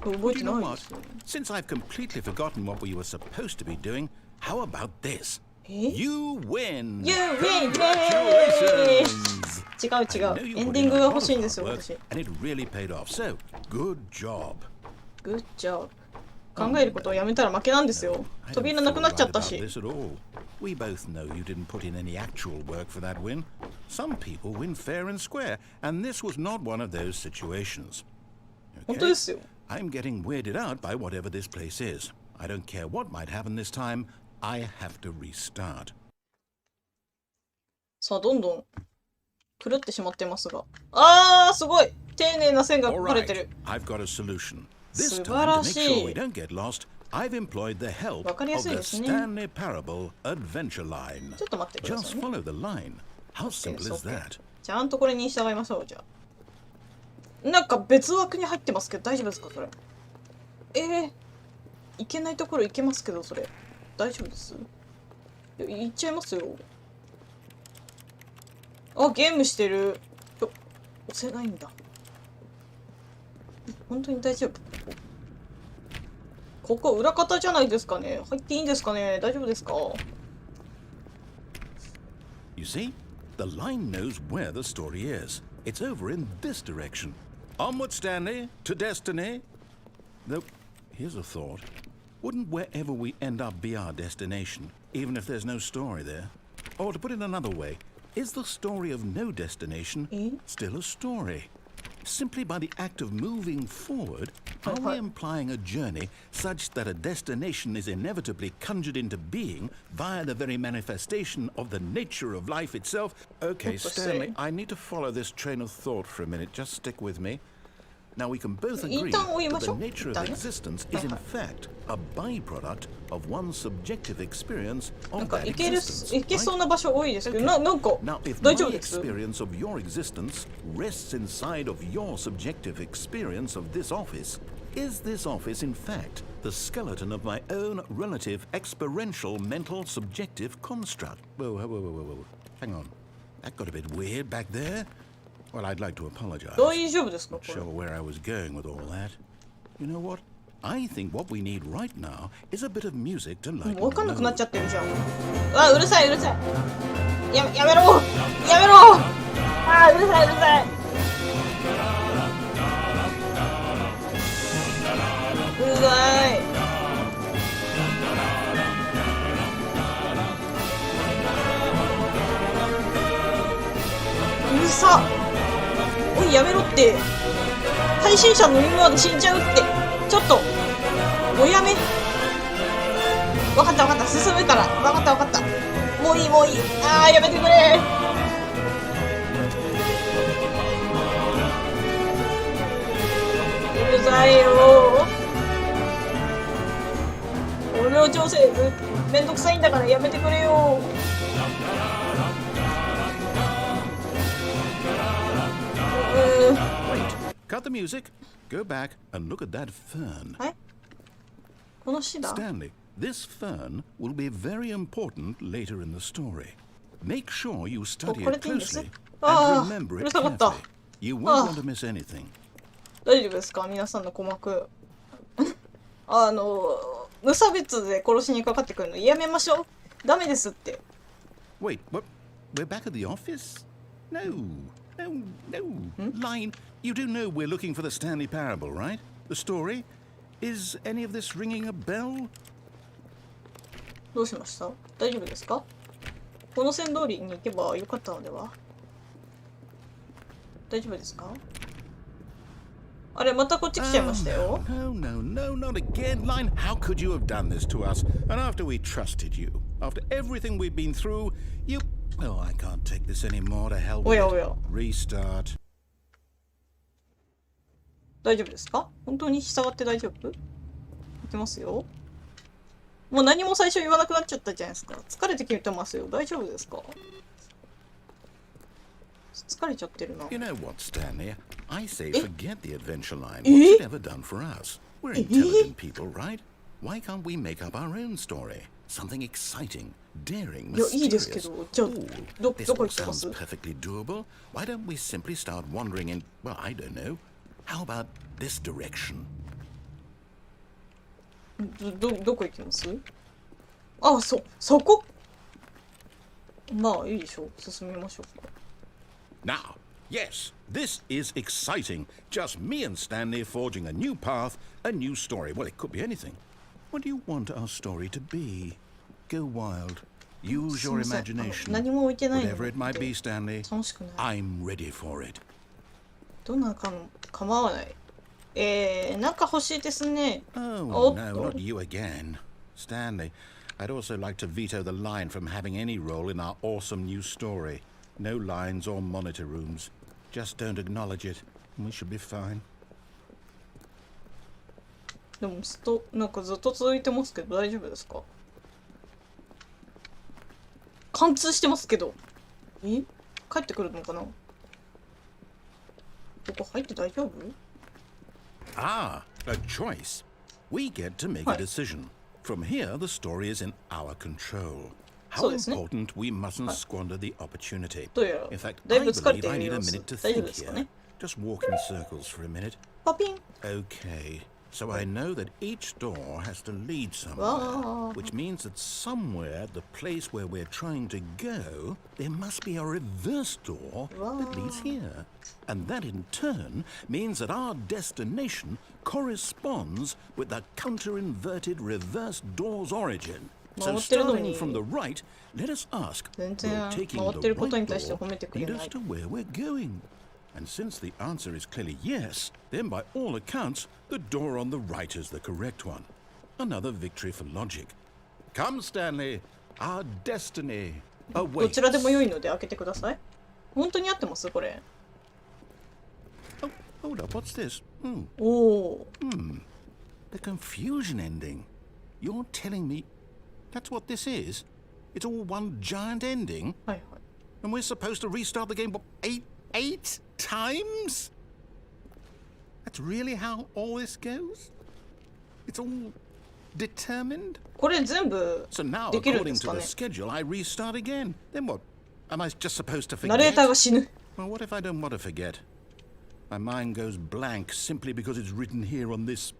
覚え Do て you な know いで what? すよ。 Since I've completely forgotten what we were supposed to be doing, how about this? え？ You win! イエーイイエーイ Congratulations! 違う I 違 know う。 you エン put ディ in ング a が lot 欲 of しいんです hard よ、 work, 私。 and it really paid off. So, good job. Good job。考えることをやめたら負けなんですよ。 I don't 扉な feel くなっちゃ right った about し。 this at all. We both know you didn't put in any actual work for that win. Some people win fair and square, and this was not one of those situations. 本当 Okay? ですよ。 I'm getting weirded out by whatever this place is. I don't care what might happen this time. I have to restart. さあ、どんどん狂ってしまってますが。あー、すごい丁寧な線が All 描かれ right, てる。 I've got a solution. This 素 time, 晴 to ら make し sure we い。 don't get lost, I've employed the help わかりや of すい the ですね。 Stanley Parable adventure line. ちょっと待ってくださ Just いね。 follow the line. How simple is okay. that? ちゃんとこれに従いましょう、じゃあ。なんか別枠に入ってますけど大丈夫ですか、それ。いけないところ行けますけど、それ。大丈夫です？行っちゃいますよ。あ、ゲームしてる。押せないんだ。本当に大丈夫？ここ裏方じゃないですかね。入っていいんですかね。大丈夫ですか？ You see, the line knows where the story is. It's over in this direction. Onward, Stanley, to destiny. Though, here's a thought. Wouldn't wherever we end up be our destination, even if there's no story there? Or to put it another way, is the story of no destination still a story? Simply by the act of moving forward, are we implying a journey such that a destination is inevitably conjured into being via the very manifestation of the nature of life itself? Okay, Stanley, I need to follow this train of thought for a minute. Just stick with me. Now, we can both agree that the nature of existence is in fact a byproduct of one's subjective experience なん of か that 行け existence. そうな場所多いですけど、なんか Now, if 大 my 丈夫です。 experience of your existence rests inside of your subjective experience of this office, Is this office, in fact, the skeleton of my own relative experiential mental subjective construct? Whoa. Hang on. That got a bit weird back there. Well, I'd like to apologize. 大丈夫ですか、こ Not れ。 sure where I was going with all that. You know what? I think what we need right now is a bit of music to lighten もう分かんなくなっちゃ the ってるじゃん。あ、うるさい、うるさい。やめろやめろあー、うるさい、うるさい。うざい。うるさ。おい、やめろって。配信者のみんなで死んじゃうって。ちょっとおやめ。わかったわかった、進むから。わかったわかった。もういいもういい。あー、やめてくれ。うるさいよ。音量調整めんどくさいんだからやめてくれよ。Cut the music. Go back and look at that fern. はい、このシダ Stanley, this fern will be very important later in the story. Make sure you study it closely and remember it carefully. You won't want to miss anything. 大丈夫ですか、皆さんの鼓膜。無差別で殺しにかかってくるのやめましょう。ダメですって。 Wait, what? We're back at the office? No. Line, you do know we're looking for the Stanley Parable, right? The story? Is any of this ringing a bell? どうしました？大丈夫ですか？この線通りに行けばよかったのでは？大丈夫ですか？あれ、またこっち来ちゃいましたよ。No, not again, Line. How could you have done this to us? And after we trusted you, after everything we've been through, you... Oh, I can't take this anymore. To hell with おやおや。 it. Restart. 大丈夫ですか？本当に従って大丈夫？いきますよ。もう何も最初言わなくなっちゃったじゃないですか。疲れてきてますよ。大丈夫ですか？疲れちゃってるな。 You know what, Stanley? I say forget the adventure line. What's it ever done for us? We're intelligent people, right? Why can't we make up our own story? Something exciting, daring, いや、いいですけ mysterious. ど、じゃあ、This どこ all 行きま sounds す？ perfectly doable. Why don't we simply start wandering in, well, I don't know. How about this direction? どこ行きます？あ、そこ？まあ、いいでしょう。進みましょうか。Now, yes, this is exciting. Just me and Stanley forging a new path, a new story. Well, it could be anything. What do you want our story to be? Go wild. Use your imagination. 何も置いてないの Whatever it might be, Stanley, 楽しくない。 I'm ready for it. どんなかも構わない。なんか欲しいですね。 Oh, no, not you again. Stanley, I'd also like to veto the line from having any role in our awesome new story. No lines or monitor rooms. Just don't acknowledge it, and we should be fine. でもなんかずっと続いてますけど大丈夫ですか？貫通してますけど。帰ってくるのかな？ここ入って大丈夫？ Ah, a choice. We get to make a decision. From here, the story is in our control. How important we mustn't squander the opportunity. どうやら In fact, だい I ぶ疲れ believe て I い need る a 様子。 minute to 大丈夫 think ですか here. ね？ Just walk in circles for a minute. パピン。 Okay, so I know that each door has to lead somewhere, Wow. which means that somewhere, the place where we're trying to go, there must be a reverse door that leads here. And that in turn means that our destination corresponds with the counter-inverted reverse door's origin. So starting from the right, let us ask, will taking the right door lead us to where we're going? And since the answer is clearly yes, then by all accounts, the door on the right is the correct one. Another victory for logic. Come, Stanley, our destiny ど awaits. ちらでも良いので開けてください。本当に合ってますこれ？ Oh, hold up, what's this? おお。 The confusion ending. You're telling me that's what this is? It's all one giant ending? はいはい。 And we're supposed to restart the game, what, eight times? That's really how all this goes? It's all determined? これ全部 So now, できるんで according す to か the ね。 schedule, I restart again. Then what? Am I just supposed to ナレーター forget? が死ぬ。 Well, what if I don't want to forget? My mind goes blank simply because it's written here on this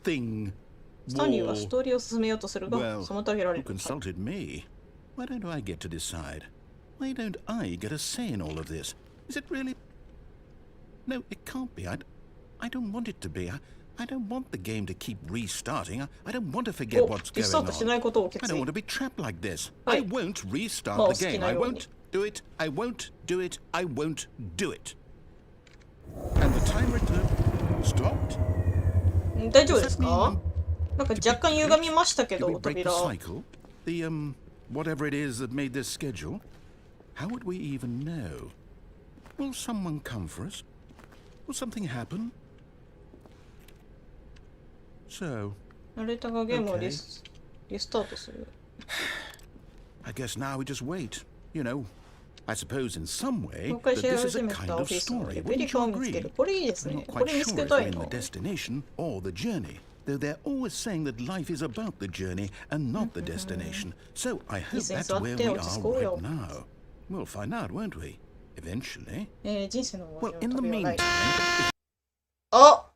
thing. スタンリーは Wall. ストーリーを進めようとするが、 Well, 妨げられ who る。consulted me? Why don't I get to decide? Why don't I get a say in all of this? Is it really? No, it can't be. I don't want it to be. I don't want the game to keep restarting. I don't want to forget お、 what's リスタ going ートしない on. ことを I 決 don't 意 want。to be trapped like this. はい。 I won't restart まあ、お the 好き game. な I ように。 won't do it. I won't do it. I won't do it. And the timer stopped. 大丈夫 Does です that mean か？ I'm なんか若干歪みましたけ Did we ど、 break the 扉。 cycle? The, whatever it is that made this schedule? How would we even know? Will someone come for us? Will something happen? So, ナレーターがゲームをリスタートする。 I guess now we just wait. You know, I suppose in some way もう一回 that シェア this 始 is a めた kind オ of フィスの story. レプリ Wouldn't カを you 見つけ agree? る。これいいです I'm ね。 not こ quite れ見つ sure け if た we're い in な。 the destination or the journey, though they're always saying that life is about the journey and not the destination. So I hope that's where we are right now. We'll find out, won't we? Eventually. 人生の終 Well, わり in の the 旅はない。 meantime, あ、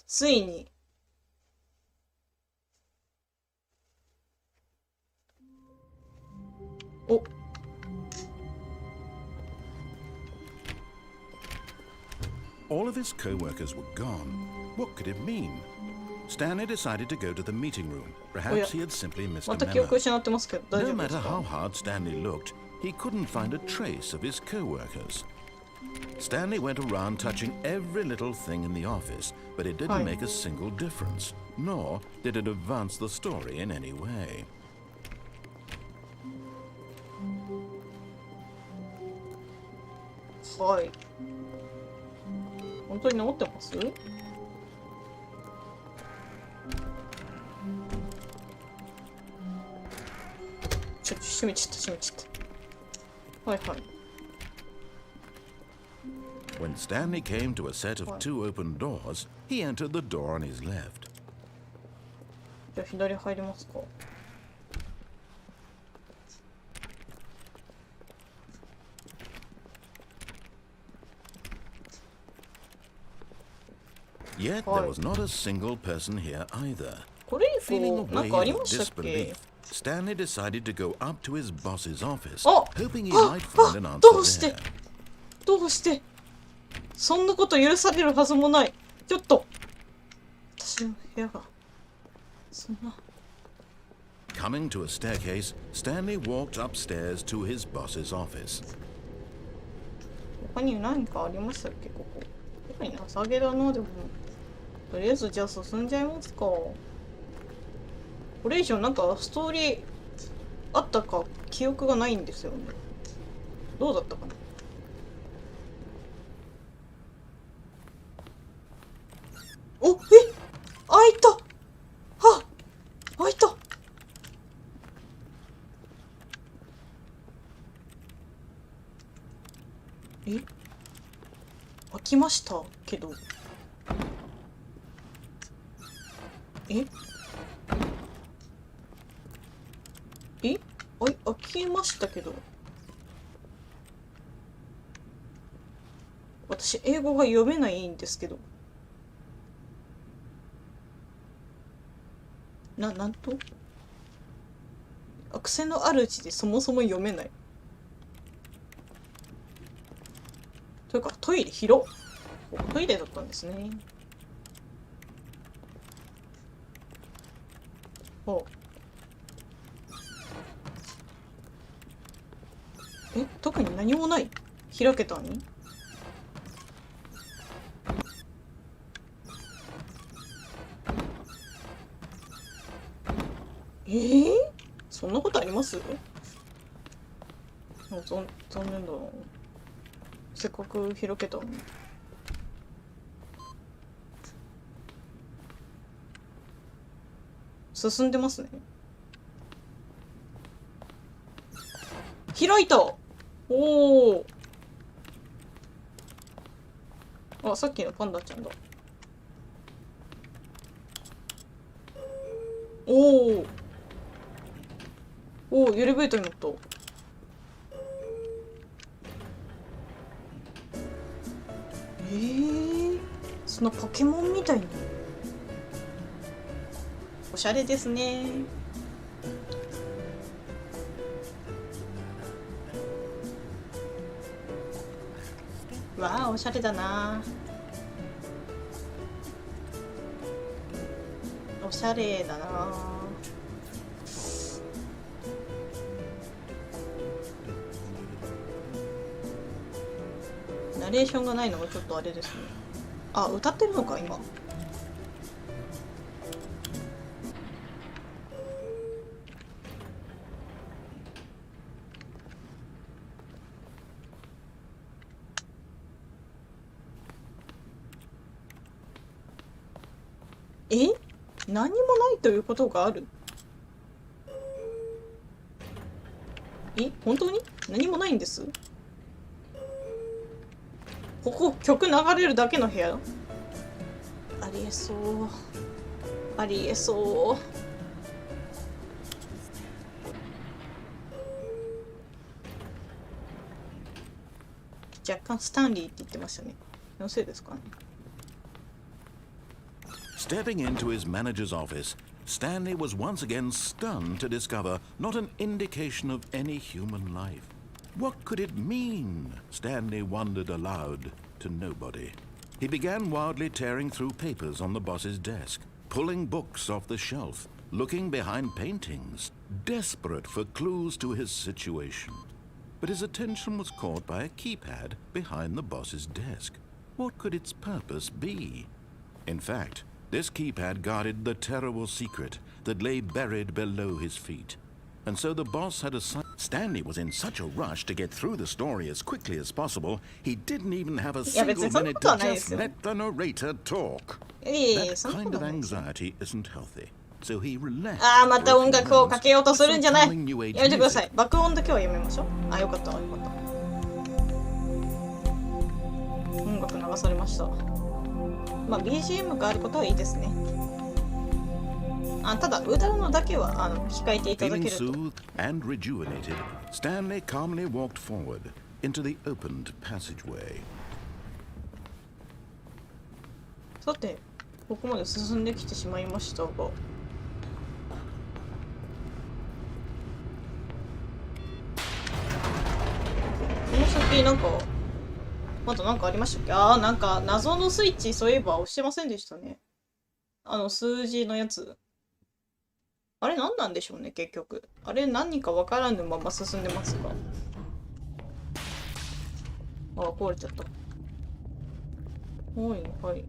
ついに。お、 all of his co-workers were gone. What could it mean? Stanley decided to go to the meeting room. Perhaps he had simply missed ま a た記憶 memo. 失ってますけど、大 No 丈夫で matter す how か？ hard Stanley looked, he couldn't find a trace of his co-workers. Stanley went around touching every little thing in the office, but it didn't make a single difference, nor did it advance the story in any way. はい。本当に治ってます？閉めちゃった、閉めちゃった。はいはい。 When Stanley came to a set of two open doors, he entered the door on his left. じゃあ左入りますか。 Yet there was not a single person here either. これ以 Feeling 降、なん a かあ wave り of ましたっけ？ disbelief, Stanley decided to go up to his boss's office, あ、 hoping he あ、 might find an あ、 answer どうして there. どうしてそんなこと許されるはずもない。ちょっと私の部屋がそんな。 Coming to a staircase, Stanley walked upstairs to his boss's office. 他に何かありましたっけここ。特に情けだな。でもとりあえずじゃあ進んじゃいますか。これ以上なんかストーリーあったか記憶がないんですよね。どうだったかな。お、開いた。は、開いた。開きましたけど。開きましたけど。私英語が読めないんですけど。なんと癖のあるうちでそもそも読めない。というかトイレ広っ。トイレだったんですね。特に何もない。開けたのに。そんなことあります？残念だな。せっかく開けたのに。進んでますね。開いた。おお。あ、さっきのパンダちゃんだ。おお。おお、エレベーターに乗った。そのポケモンみたいに。おしゃれですね。わあ、おしゃれだな。おしゃれだな。ナレーションがないのがちょっとあれですね。あ、歌ってるのか今。何もないということがある？本当に何もないんです？ここ曲流れるだけの部屋？ありえそう。ありえそう。若干スタンリーって言ってましたね。のせいですかね。Stepping into his manager's office, Stanley was once again stunned to discover not an indication of any human life. What could it mean? Stanley wondered aloud to nobody. He began wildly tearing through papers on the boss's desk, pulling books off the shelf, looking behind paintings, desperate for clues to his situation. But his attention was caught by a keypad behind the boss's desk. What could its purpose be? In fact, this keypad guarded the terrible secret that lay buried below his feet. And so the boss had assigned... Stanley was in such a rush to get through the story as quickly as possible, he didn't even have a single minute to just let the narrator talk. That kind of anxiety isn't healthy. So he relaxed. ああ、また音楽をかけようとするんじゃない。やめてください。爆音だけはやめましょう。あ、よかった、よかった。音楽流されました。まあ BGM があることはいいですね。ただ歌うのだけは控えていただけると。Feeling soothed and rejuvenated, Stanley calmly walked forward into the opened passageway. さて、ここまで進んできてしまいましたが、この先なんかまだなんかありましたっけ？なんか謎のスイッチそういえば押してませんでしたね。数字のやつ。あれ何なんでしょうね、結局。あれ何かわからぬまま進んでますが。壊れちゃった。はいはい。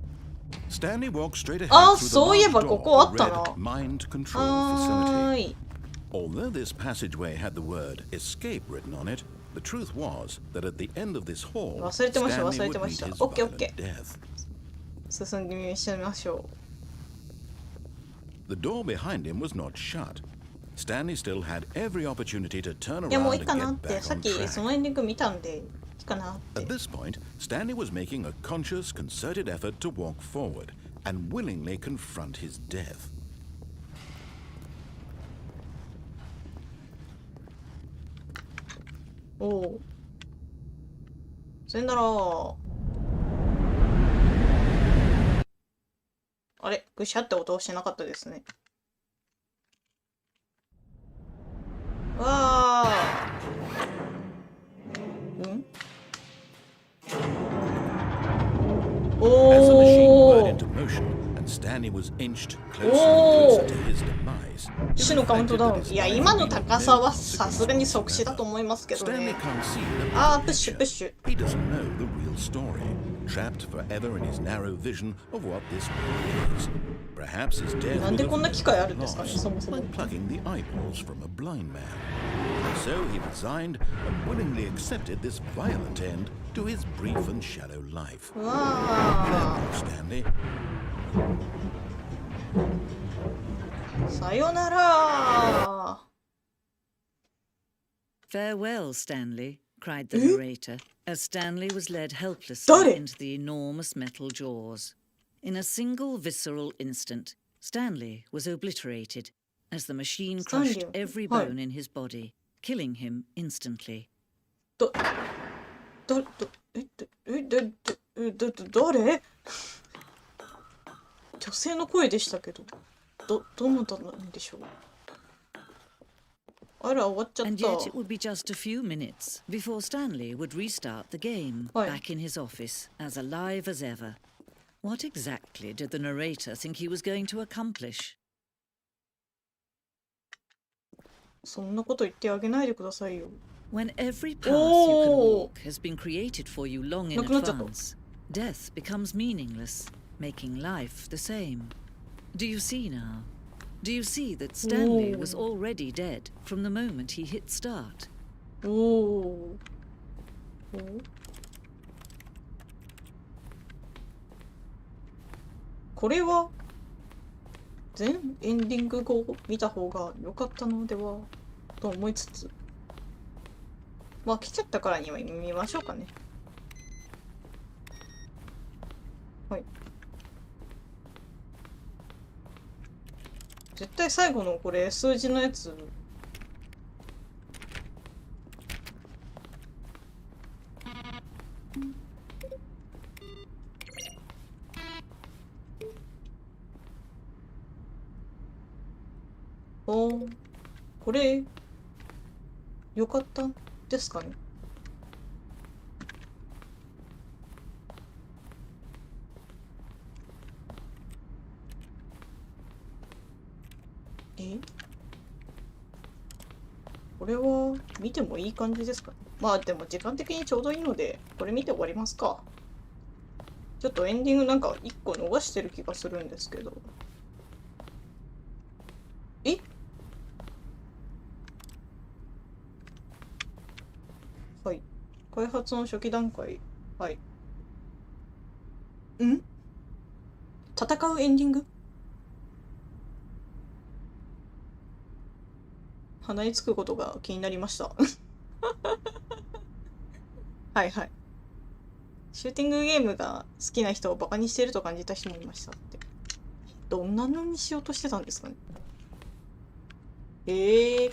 Stanley walked straight ahead through the large door of the red mind control facility. Although this passageway had the word escape written on it, the truth was that at the end of this hall, Stanley would meet his violent death. 進んでみましょう。The door behind him was not shut. Stanley still had every opportunity to turn いや、もう around いい and かな get って。 back さっ on きそ track. のエンディング見たんで、いいかなって。At this point, Stanley was making a conscious, concerted effort to walk forward and willingly confront his death. おお。さよなら。あれ、ぐしゃって音をしてなかったですね。わあ。As the machine お whirred お。 into motion and Stanley was inched closer and closer to his demise, 死のカウントダウン。いや、今の高さはさすがに即死だと思いますけど Stanley ね。can't see the プッシュ big プッシュ。 picture. He doesn't know the real story, trapped forever in his narrow vision of what this world is. Perhaps his death なん would で have こんな機 been 会あるんですかね、 lost, そもそも。 like plucking the eyeballs from a blind man. So he resigned and willingly accepted this violent end to his brief and shallow life. わあ。 Stanley. さよなら。 Farewell, Stanley, cried the narrator, as Stanley was led helplessly 誰 into the enormous metal jaws. In a single visceral instant, Stanley was obliterated as the machine crushed Stanley, every はい。 bone in his body, killing him instantly. だ、誰女性の声でしたけど、どなたなんでしょう。あら、終わっちゃっ And た。 yet it would be just a few minutes before Stanley would restart the game, はい。 back in his office, as alive as ever. What exactly did the narrator think he was going to accomplish? そんなこと言ってあげないでくださいよ。 When every path you can Oh. walk has been created for you long in なくなっちゃった。 advance, death becomes meaningless, making life the same. Do you see now? Do you see that Stanley was Oh. already dead from the moment he hit start? おお。これは全エンディングを見た方が良かったのではと思いつつ、まあ来ちゃったからには見ましょうかね。はい。絶対最後のこれ数字のやつこれよかったんですかね。これは見てもいい感じですかね。まあでも時間的にちょうどいいのでこれ見て終わりますか。ちょっとエンディングなんか1個逃してる気がするんですけど。はい。開発の初期段階。はい。戦うエンディング？鼻につくことが気になりました。はいはい。シューティングゲームが好きな人をバカにしてると感じた人もいましたって。どんなのにしようとしてたんですかね。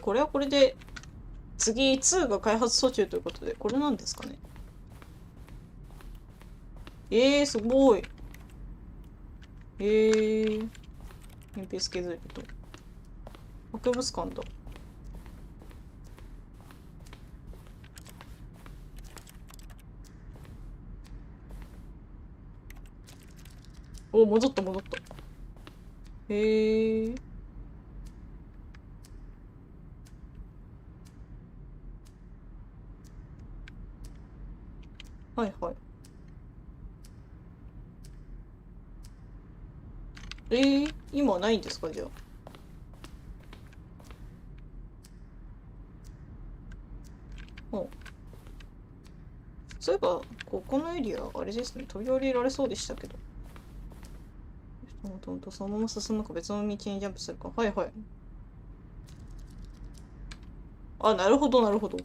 これはこれで次2が開発途中ということで、これなんですかね。すごい。鉛筆削ると。博物館だ。お、戻った戻った。はいはい。今はないんですか、じゃあ。そういえば、このエリア、あれですね、飛び降りられそうでしたけど。そのまま進むか別の道にジャンプするか。はいはい。あ、なるほどなるほど。す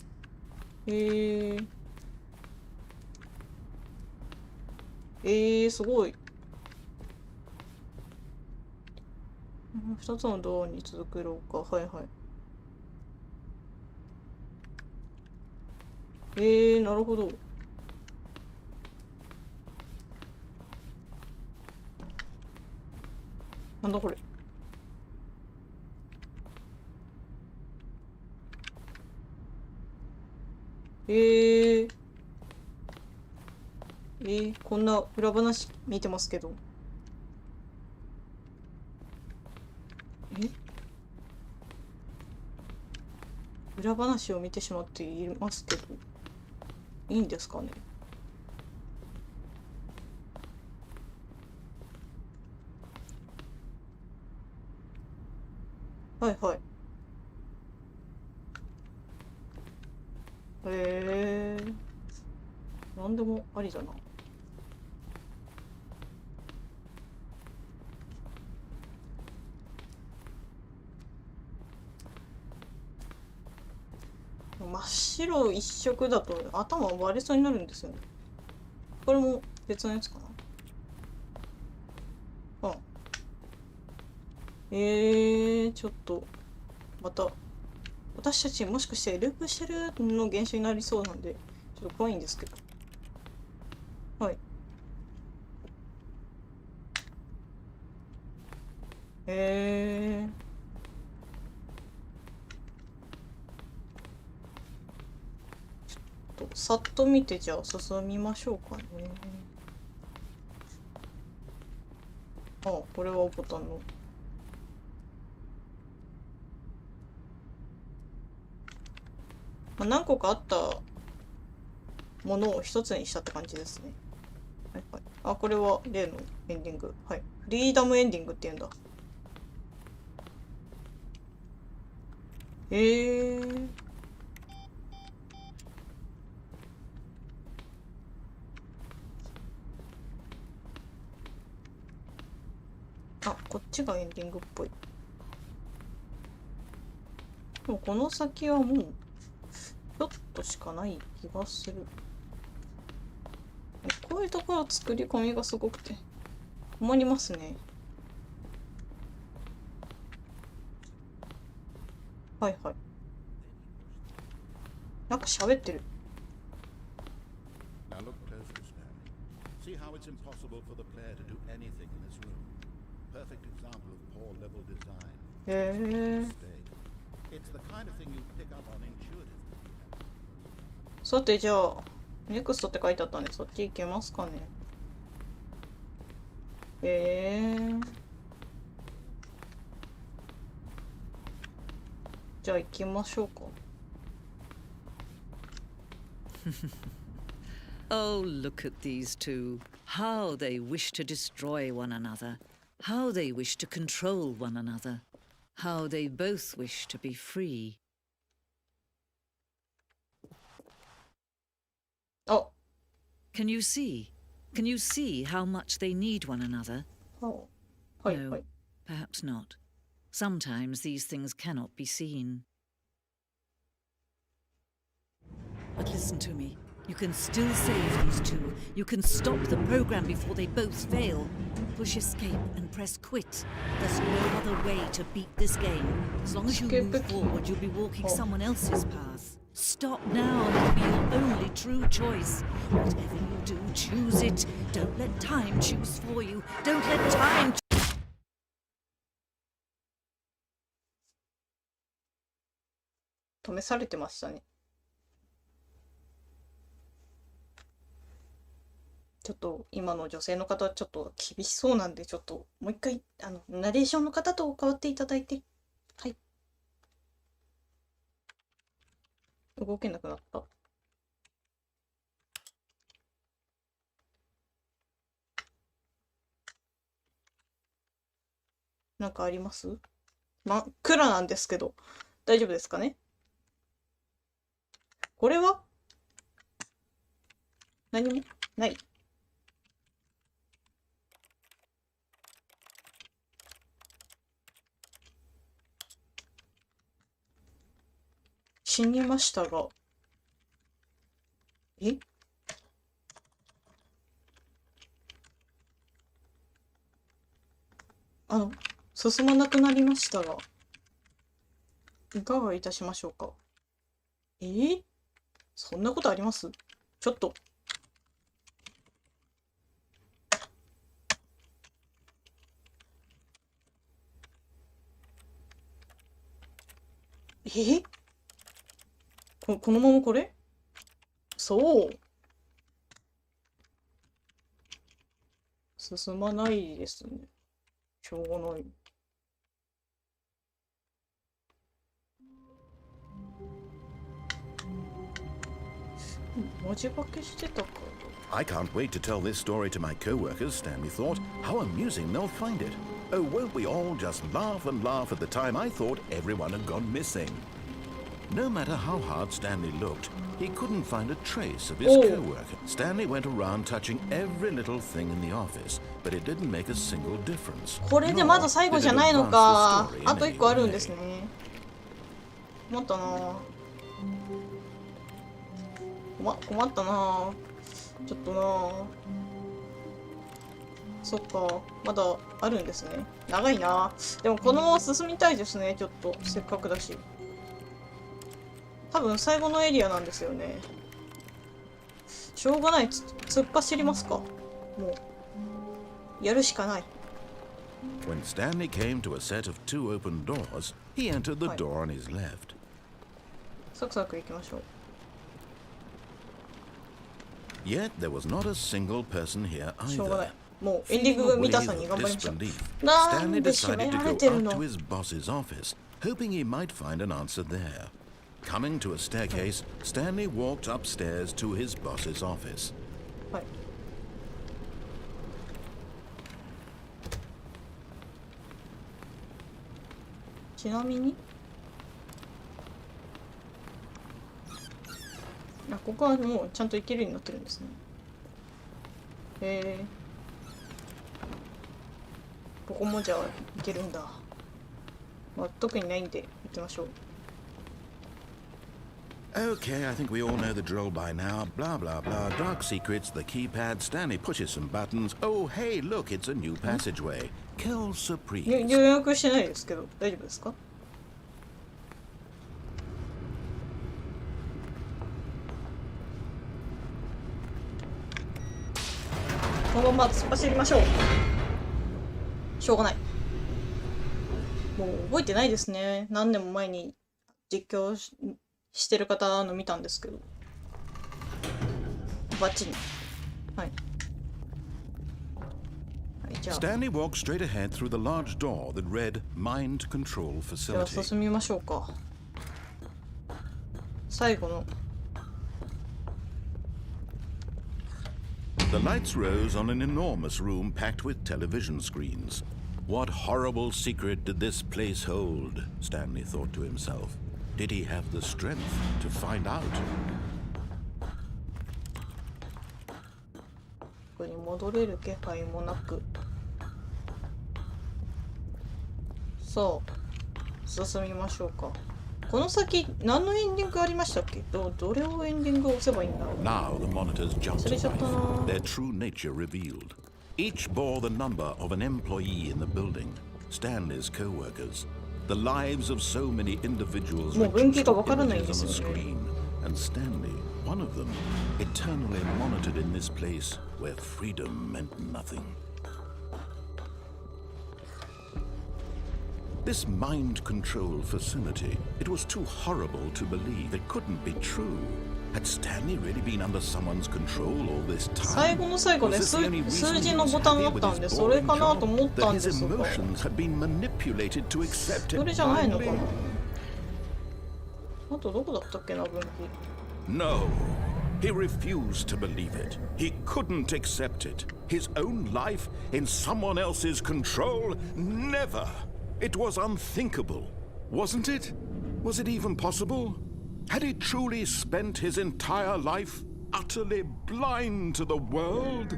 ごい。2つのドアに続く廊下。はいはい。なるほど。なんだこれ。こんな裏話見てますけど。裏話を見てしまっていますけど、いいんですかね。はいはい。なんでもありだな。真っ白一色だと頭割れそうになるんですよね。これも別のやつかな。あ、ちょっとまた私たちもしかしてループしてるの現象になりそうなんでちょっと怖いんですけど。はい。さっと見てじゃあ進みましょうかね。あ、これはボタンの。まあ、何個かあったものを一つにしたって感じですね。はいはい。あ、これは例のエンディング。はい。フリーダムエンディングって言うんだ。あ、こっちがエンディングっぽい。でもこの先はもうちょっとしかない気がする。こういうところ作り込みがすごくて困りますね。はいはい。なんか喋ってる。Now look closely, Stanley. See how it's impossible for the player to do anything in this room. Perfect example of poor level design. It's the kind of thing you pick up on intuitively. さてじゃあネクストって書いてあったんでそっち行けますかね。じゃあ行きましょうか。Oh, look at these two. How they wish to destroy one another. How they wish to control one another. How they both wish to be free. あ、Can you see? Can you see how much they need one another? はいは No, い。 perhaps not. Sometimes these things cannot be seen. But listen to me. You can still save these two. You can stop the program before they both fail. Push escape and press quit. There's no other way to beat this game. As long as you Skip move it. forward, you'll be walking someone else's path. Stop now and it'll be your only true choice. Whatever you do, choose it. Don't let time choose for you. Don't let time試されてましたね。ちょっと今の女性の方はちょっと厳しそうなんでちょっともう一回ナレーションの方と変わっていただいて。はい。動けなくなった。なんかあります？真っ暗なんですけど大丈夫ですかね？これは何もない。死にましたが。進まなくなりましたが。いかがいたしましょうか。そんなことあります？ちょっと。このままこれ？そう。進まないですね。しょうがない。文字化けしてたから。I can't wait to tell this story to my co-workers, Stanley thought. How amusing they'll find it. Oh, won't we all just laugh and laugh at the time I thought everyone had gone missing. No matter how hard Stanley looked, he couldn't find a trace of his co-worker. Stanley went around touching every little thing in the office, but it didn't make a single difference. これでまだ最後じゃないのか。あと1個あるんですね。待ったな。困ったな。ちょっとな。そっか、まだあるんですね。長いな。でもこのまま進みたいですね。ちょっとせっかくだし。多分最後のエリアなんですよね。しょうがない。突っ走りますか。もうやるしかない。When Stanley came to a set of 2 open doors, he entered the door on his left. サクサク行きましょう。Yet there was not a single person here しょうがな either. い。もうエンディング見たさに頑張りました。なん Stanley で閉め decided ら to れ go てる up の。 to his boss's office, hoping he might find an answer there. Coming to a staircase, Stanley walked upstairs to his boss's office. はい。ちなみにここはもうちゃんと行けるようになってるんですね。ここもじゃあ行けるんだ。まあ、特にないんで行きましょう。Okay, I think we all know the drill by now. Blah, blah, blah. Dark secrets, the keypad. Stanley pushes some buttons. Oh, hey, look, it's a new passageway. Kill surprise. 予約してないですけど、大丈夫ですか？このまま突っ走りましょう。しょうがない。もう覚えてないですね。何年も前に実況してる方の見たんですけど。バッチリ。はい。じゃあ Stanley walked straight ahead through the large door that read Mind Control じゃあ Facility. 進みましょうか。最後の。The lights rose on an enormous room packed with television screens. What horrible secret did this place hold? Stanley thought to himself. Did he have the strength to find out? ここに戻れる気配もなく。さあ、進みましょうか。この先、何のエンディングありましたっけ？どれをエンディングを押せばいいんだろう。 Now the monitors jumped to life, their true nature revealed. Each bore the number of an employee in the building, Stanley's co-workers. The lives of so many individuals reduced to images on a screen, and Stanley, one of them, eternally monitored in this place where freedom meant nothing. This mind control facility, it was too horrible to believe. It couldn't be true. Had Stanley really been under someone's control all this time? 最後の最後で数字のボタンがあったんで、それかなと思ったんですが。それじゃないのかな。あとどこだったっけな、分岐。No, he refused to believe it. He couldn't accept it. His own life in someone else's control? Never. It was unthinkable, wasn't it? Was it even possible? Had he truly spent his entire life utterly blind to the world?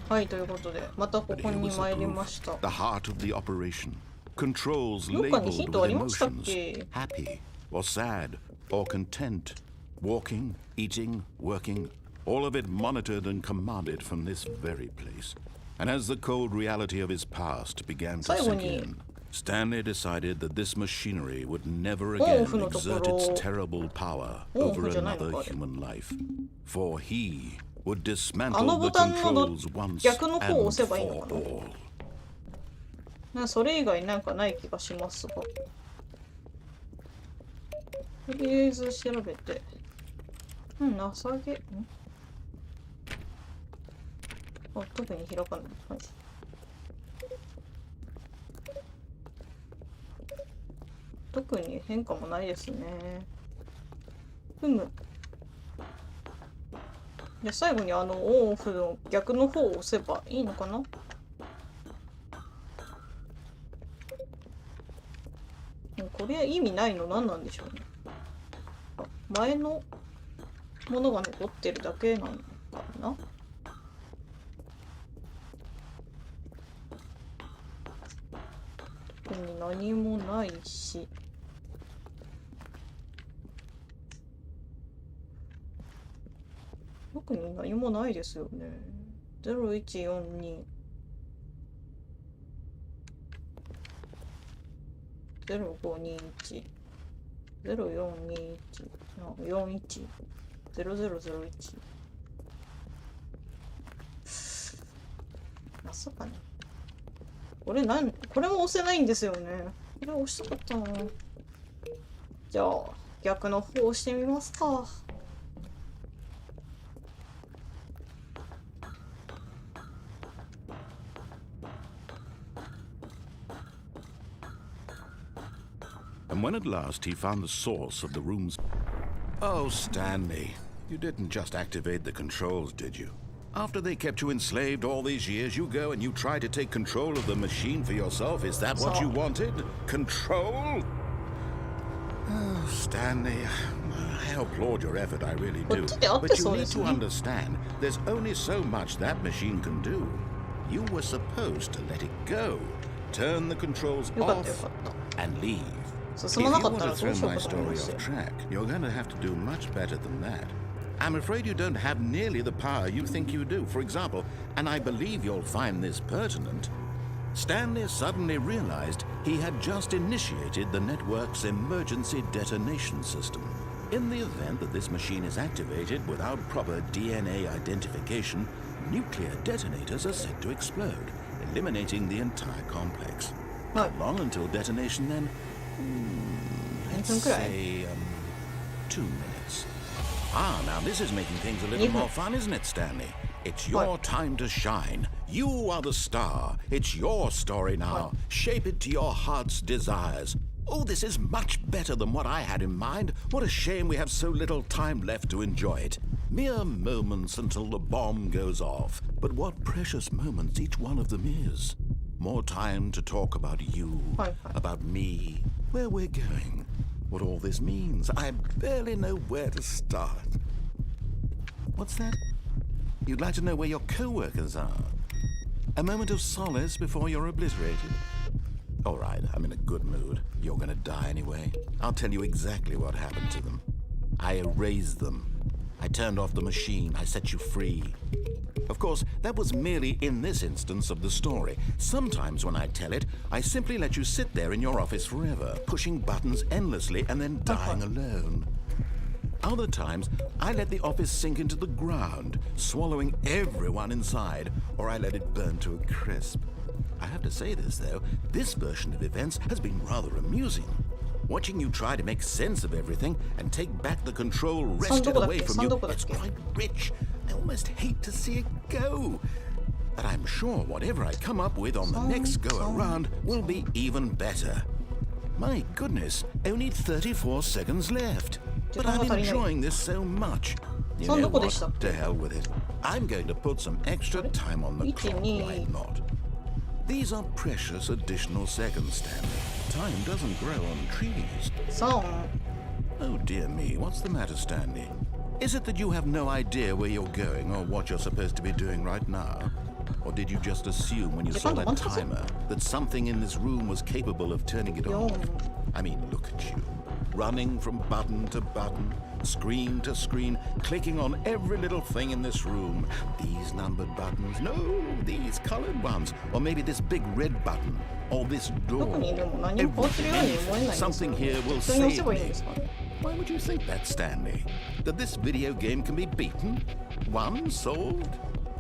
はい、ということで、またここに参りました。 The heart of the operation. Controls labeled with emotions. Happy or sad or content. Walking, eating, working. All of it monitored and commanded from this very place. And as the cold reality of his past began to sink in, Stanley decided that this machinery would never again exert its terrible power over another human life. For he would dismantle the controls once and for all. それ以外なんかない気がしますが。とりあえず調べて。情け。特に開かない。はい。特に変化もないですね。じゃあ最後にオンオフの逆の方を押せばいいのかな？これは意味ないの何なんでしょうね。前のものが残ってるだけなのかな？特に何もないし。特に何もないですよね。0142 0521 0421 41 0001。まさかね。これも押せないんですよね。これ押したかったな。じゃあ逆の方押してみますか。And when at last he found the source of the room's... Oh, Stanley, you didn't just activate the controls, did you? After they kept you enslaved all these years, you go and you try to take control of the machine for yourself. Is that what you wanted? Control? Oh, Stanley, I applaud your effort, I really do. But you need to understand, there's only so much that machine can do. You were supposed to let it go, turn the controls off, and leave. If you want to throw my story off track, you're going to have to do much better than that. I'm afraid you don't have nearly the power you think you do. For example, and I believe you'll find this pertinent, Stanley suddenly realized he had just initiated the network's emergency detonation system. In the event that this machine is activated without proper DNA identification, nuclear detonators are said to explode, eliminating the entire complex. How long until detonation then? Let's say 2 minutes. Ah, now this is making things a little more fun, isn't it, Stanley? It's your time to shine. You are the star. It's your story now. Shape it to your heart's desires. Oh, this is much better than what I had in mind. What a shame we have so little time left to enjoy it. Mere moments until the bomb goes off. But what precious moments each one of them is. More time to talk about you, about me, where we're going, what all this means. I barely know where to start. What's that? You'd like to know where your co-workers are? A moment of solace before you're obliterated? All right, I'm in a good mood. You're gonna die anyway. I'll tell you exactly what happened to them. I erased them. I turned off the machine. I set you free. Of course, that was merely in this instance of the story. Sometimes when I tell it, I simply let you sit there in your office forever, pushing buttons endlessly and then dying alone. Other times, I let the office sink into the ground, swallowing everyone inside, or I let it burn to a crisp. I have to say this, though, this version of events has been rather amusing. Watching you try to make sense of everything and take back the control wrested away from you, it's quite rich. I almost hate to see it go. But I'm sure whatever I come up with on the next go-around will be even better. My goodness, only 34 seconds left. But I'm enjoying this so much. You know what? To hell with it. I'm going to put some extra time on the clock, why not? These are precious additional seconds, Stanley. Time doesn't grow on trees. Oh dear me, what's the matter, Stanley? Is it that you have no idea where you're going or what you're supposed to be doing right now? Or did you just assume when you saw that timer that something in this room was capable of turning it off? I mean, look at you. Running from button to button, screen to screen, clicking on every little thing in this room. These numbered buttons, no, these colored ones. Or maybe this big red button, or this door. Everything, something here will save me. Why would you think that, Stanley? That this video game can be beaten? Won? Solved?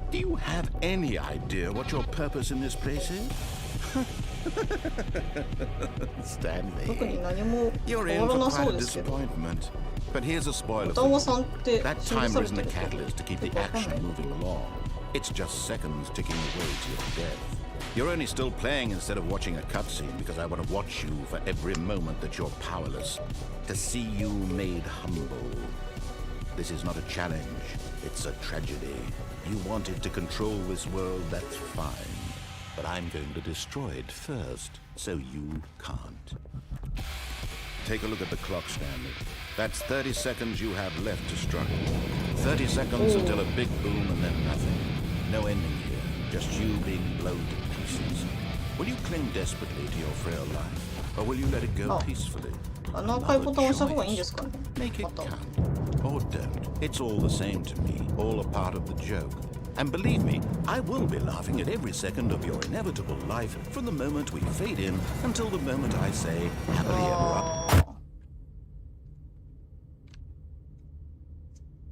Do you have any idea what your purpose in this place is? Stanley, you're in for quite a disappointment. But here's a spoiler for you. That timer isn't a catalyst to keep the action moving along. It's just seconds ticking away to your death. You're only still playing instead of watching a cutscene because I want to watch you for every moment that you're powerless. To see you made humble. This is not a challenge. It's a tragedy. You wanted to control this world, that's fine. But I'm going to destroy it first, so you can't. Take a look at the clock, Stanley. That's 30 seconds you have left to struggle. 30 seconds until a big boom and then nothing. No ending here, just you being blown to pieces. Will you cling desperately to your frail life, or will you let it go peacefully? Another choice. Make it count. or don't. It's all the same to me, all a part of the joke. And believe me, I will be laughing at every second of your inevitable life from the moment we fade in until the moment I say, happily ever after.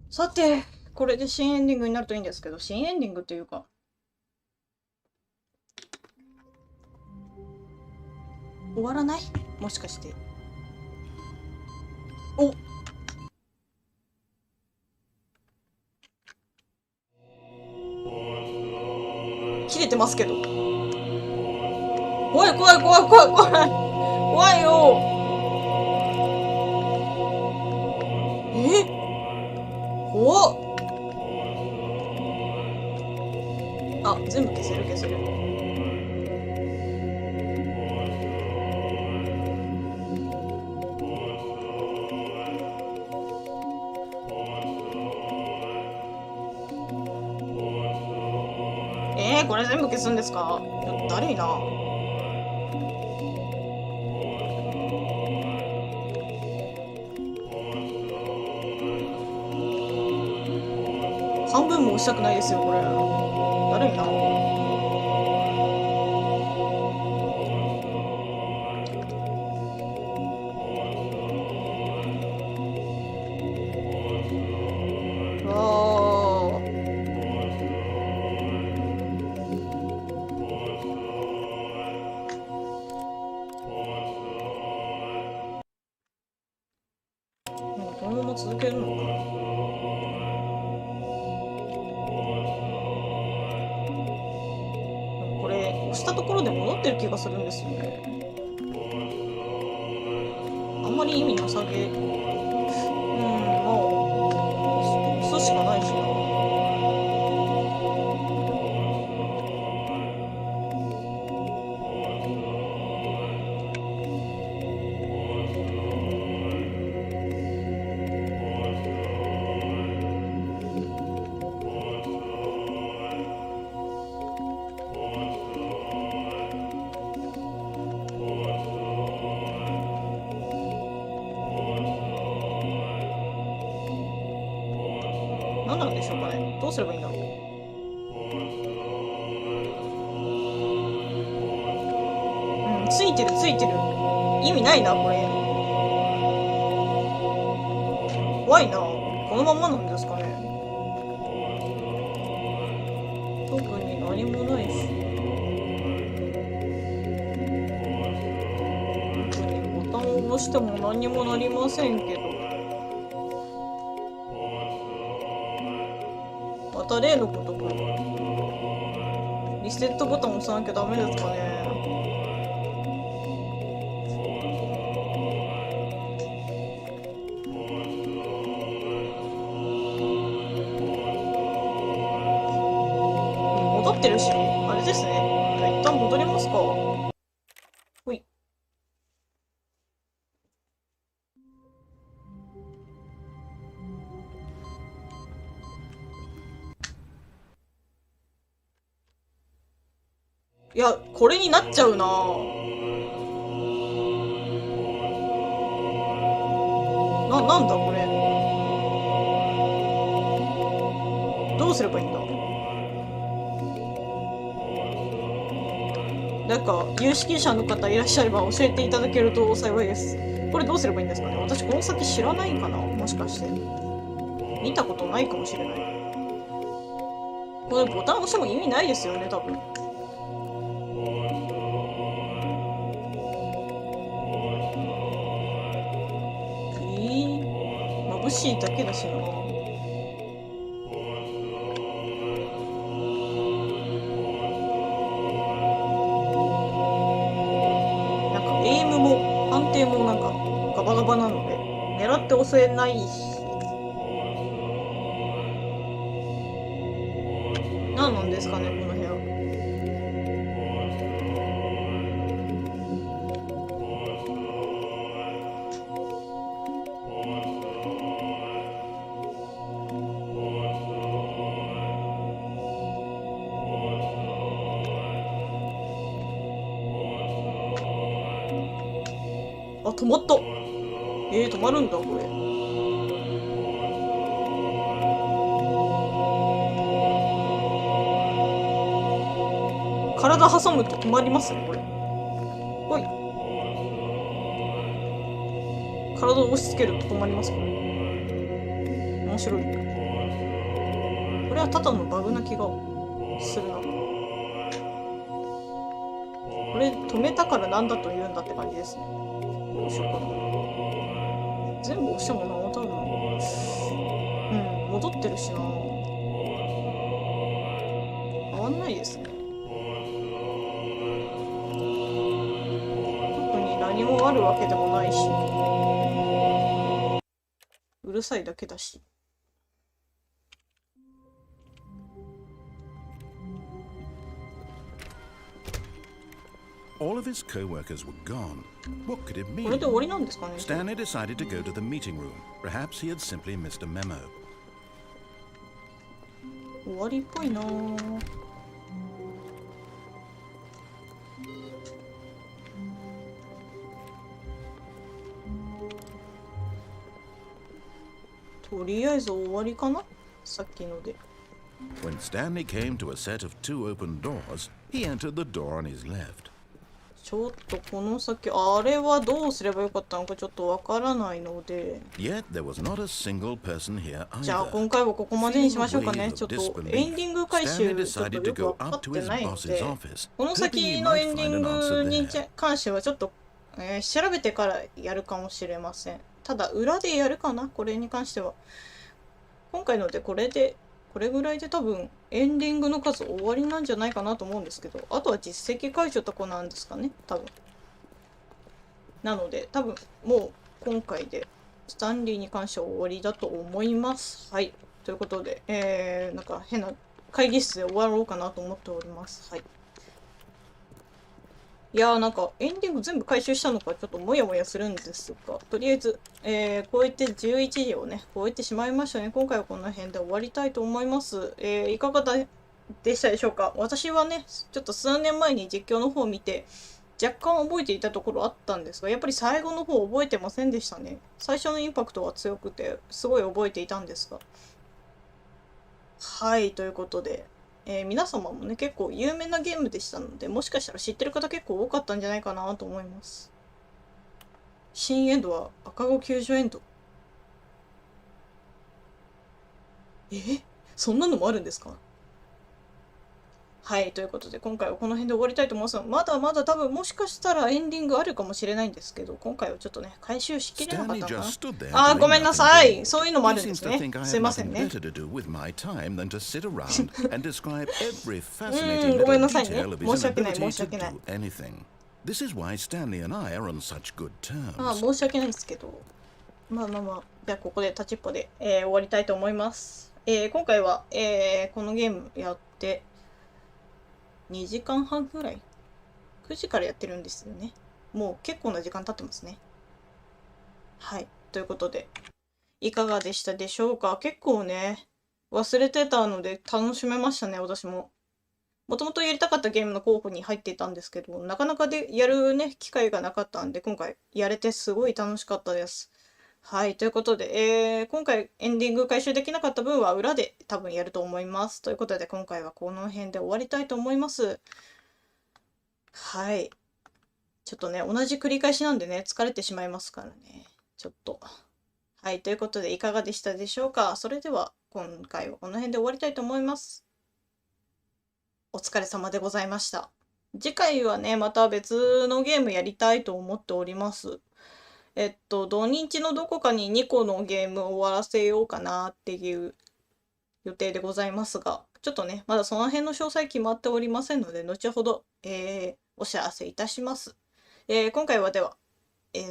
さて、これで新エンディングになるといいんですけど、新エンディングというか、終わらない？もしかして。お、切れてますけど。怖い怖い怖い怖い怖い怖いよ。怖っ。あ、全部消せる消せる。これ全部消すんですか？だるいな。半分も押したくないですよ、これ。だるいな。このまま続けるのかな。これ押したところで戻ってる気がするんですよね。あんまり意味なさげ。まあ押すしかないしな。何なんでしょうかね。どうすればいいんだろう。ついてるついてる。意味ないなこれ。怖いな。このままなんですかね。特に何もないし。特にボタンを押しても何にもなりませんけど。また例のごとくリセットボタン押さなきゃダメですかね。戻ってるし、あれですね。一旦戻りますか。ほい。いや、これになっちゃうな。なんだこれ。どうすればいいんだ。なんか有識者の方いらっしゃれば教えていただけると幸いです。これどうすればいいんですかね。私この先知らないかな。もしかして見たことないかもしれない。これボタン押しても意味ないですよね、多分。眩しいだけだしな。なんかエイムも判定もなんかガバガバなので狙って押せないし。何なんですかねこの部屋。あ、止まった。止まるんだこれ。体挟むと止まりますね、これ。ほい。体を押し付けると止まりますか？面白い。これはただのバグな気がするな。これ止めたからなんだと言うんだって感じですね。どうしようかな。全部押したものは多分、戻ってるしな。変わんないですね。特に何もあるわけでもないし、うるさいだけだし。All of his co-workers were gone. What could it これ mean? で終わりなんですかね。 Stanley decided to go to the meeting room. Perhaps he had simply missed a memo. 終わりっぽいな。とりあえず終わりかな、さっきので。When Stanley came to a set of 2 open doors, he entered the door on his left. ちょっとこの先、あれはどうすればよかったのかちょっとわからないので、 Yet there was not a single person here じゃあ either. 今回はここまでにしましょうかね。 Feeling ちょっ a wave と of エンディング回収 Stanley ちょっと decided よ to く go 分か up って to his ないの boss's で、 office, この hoping 先 he の might エンディ find ン an answer グに there. 関してはちょっと、調べてからやるかもしれません。ただ裏でやるかな、これに関しては。今回のでこれぐらいで多分エンディングの数終わりなんじゃないかなと思うんですけど、あとは実績解除とかなんですかね、多分。なので多分もう今回でスタンリーに関しては終わりだと思います。はい。ということで、なんか変な会議室で終わろうかなと思っております。はい。いやーなんかエンディング全部回収したのかちょっとモヤモヤするんですが、とりあえず、こうやって11時をね、超えてしまいましたね。今回はこの辺で終わりたいと思います。いかがでしたでしょうか。私はね、ちょっと数年前に実況の方を見て、若干覚えていたところあったんですが、やっぱり最後の方覚えてませんでしたね。最初のインパクトは強くて、すごい覚えていたんですが。はい、ということで。皆様もね結構有名なゲームでしたので、もしかしたら知ってる方結構多かったんじゃないかなと思います。新エンドは赤子救助エンド。そんなのもあるんですか？はい、ということで今回はこの辺で終わりたいと思います。まだまだ多分もしかしたらエンディングあるかもしれないんですけど、今回はちょっとね回収しきれなかったのかな。あー、ごめんなさい。そういうのもあるんですね。すいませんね。ごめんなさいね。申し訳ない、申し訳ない。This is why Stanley and I are on such good terms. ああ、申し訳ないですけど。まあ。じゃあここで立ちっぽで、終わりたいと思います。今回は、このゲームやって2時間半ぐらい ?9 時からやってるんですよね。もう結構な時間経ってますね。はい。ということで、いかがでしたでしょうか。結構ね、忘れてたので楽しめましたね、私も。もともとやりたかったゲームの候補に入っていたんですけど、なかなかでやるね、機会がなかったんで、今回やれてすごい楽しかったです。はい、ということで、今回エンディング回収できなかった分は裏で多分やると思います。ということで、今回はこの辺で終わりたいと思います。はい。ちょっとね、同じ繰り返しなんでね、疲れてしまいますからね。ちょっと。はい、ということで、いかがでしたでしょうか。それでは、今回はこの辺で終わりたいと思います。お疲れ様でございました。次回はね、また別のゲームやりたいと思っております。土日のどこかに2個のゲームを終わらせようかなっていう予定でございますが、ちょっとね、まだその辺の詳細決まっておりませんので、後ほど、お知らせいたします。今回はでは、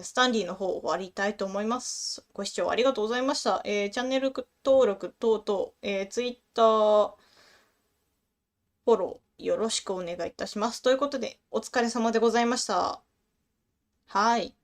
スタンリーの方終わりたいと思います。ご視聴ありがとうございました。チャンネル登録等々、Twitter、フォローよろしくお願いいたします。ということで、お疲れ様でございました。はい。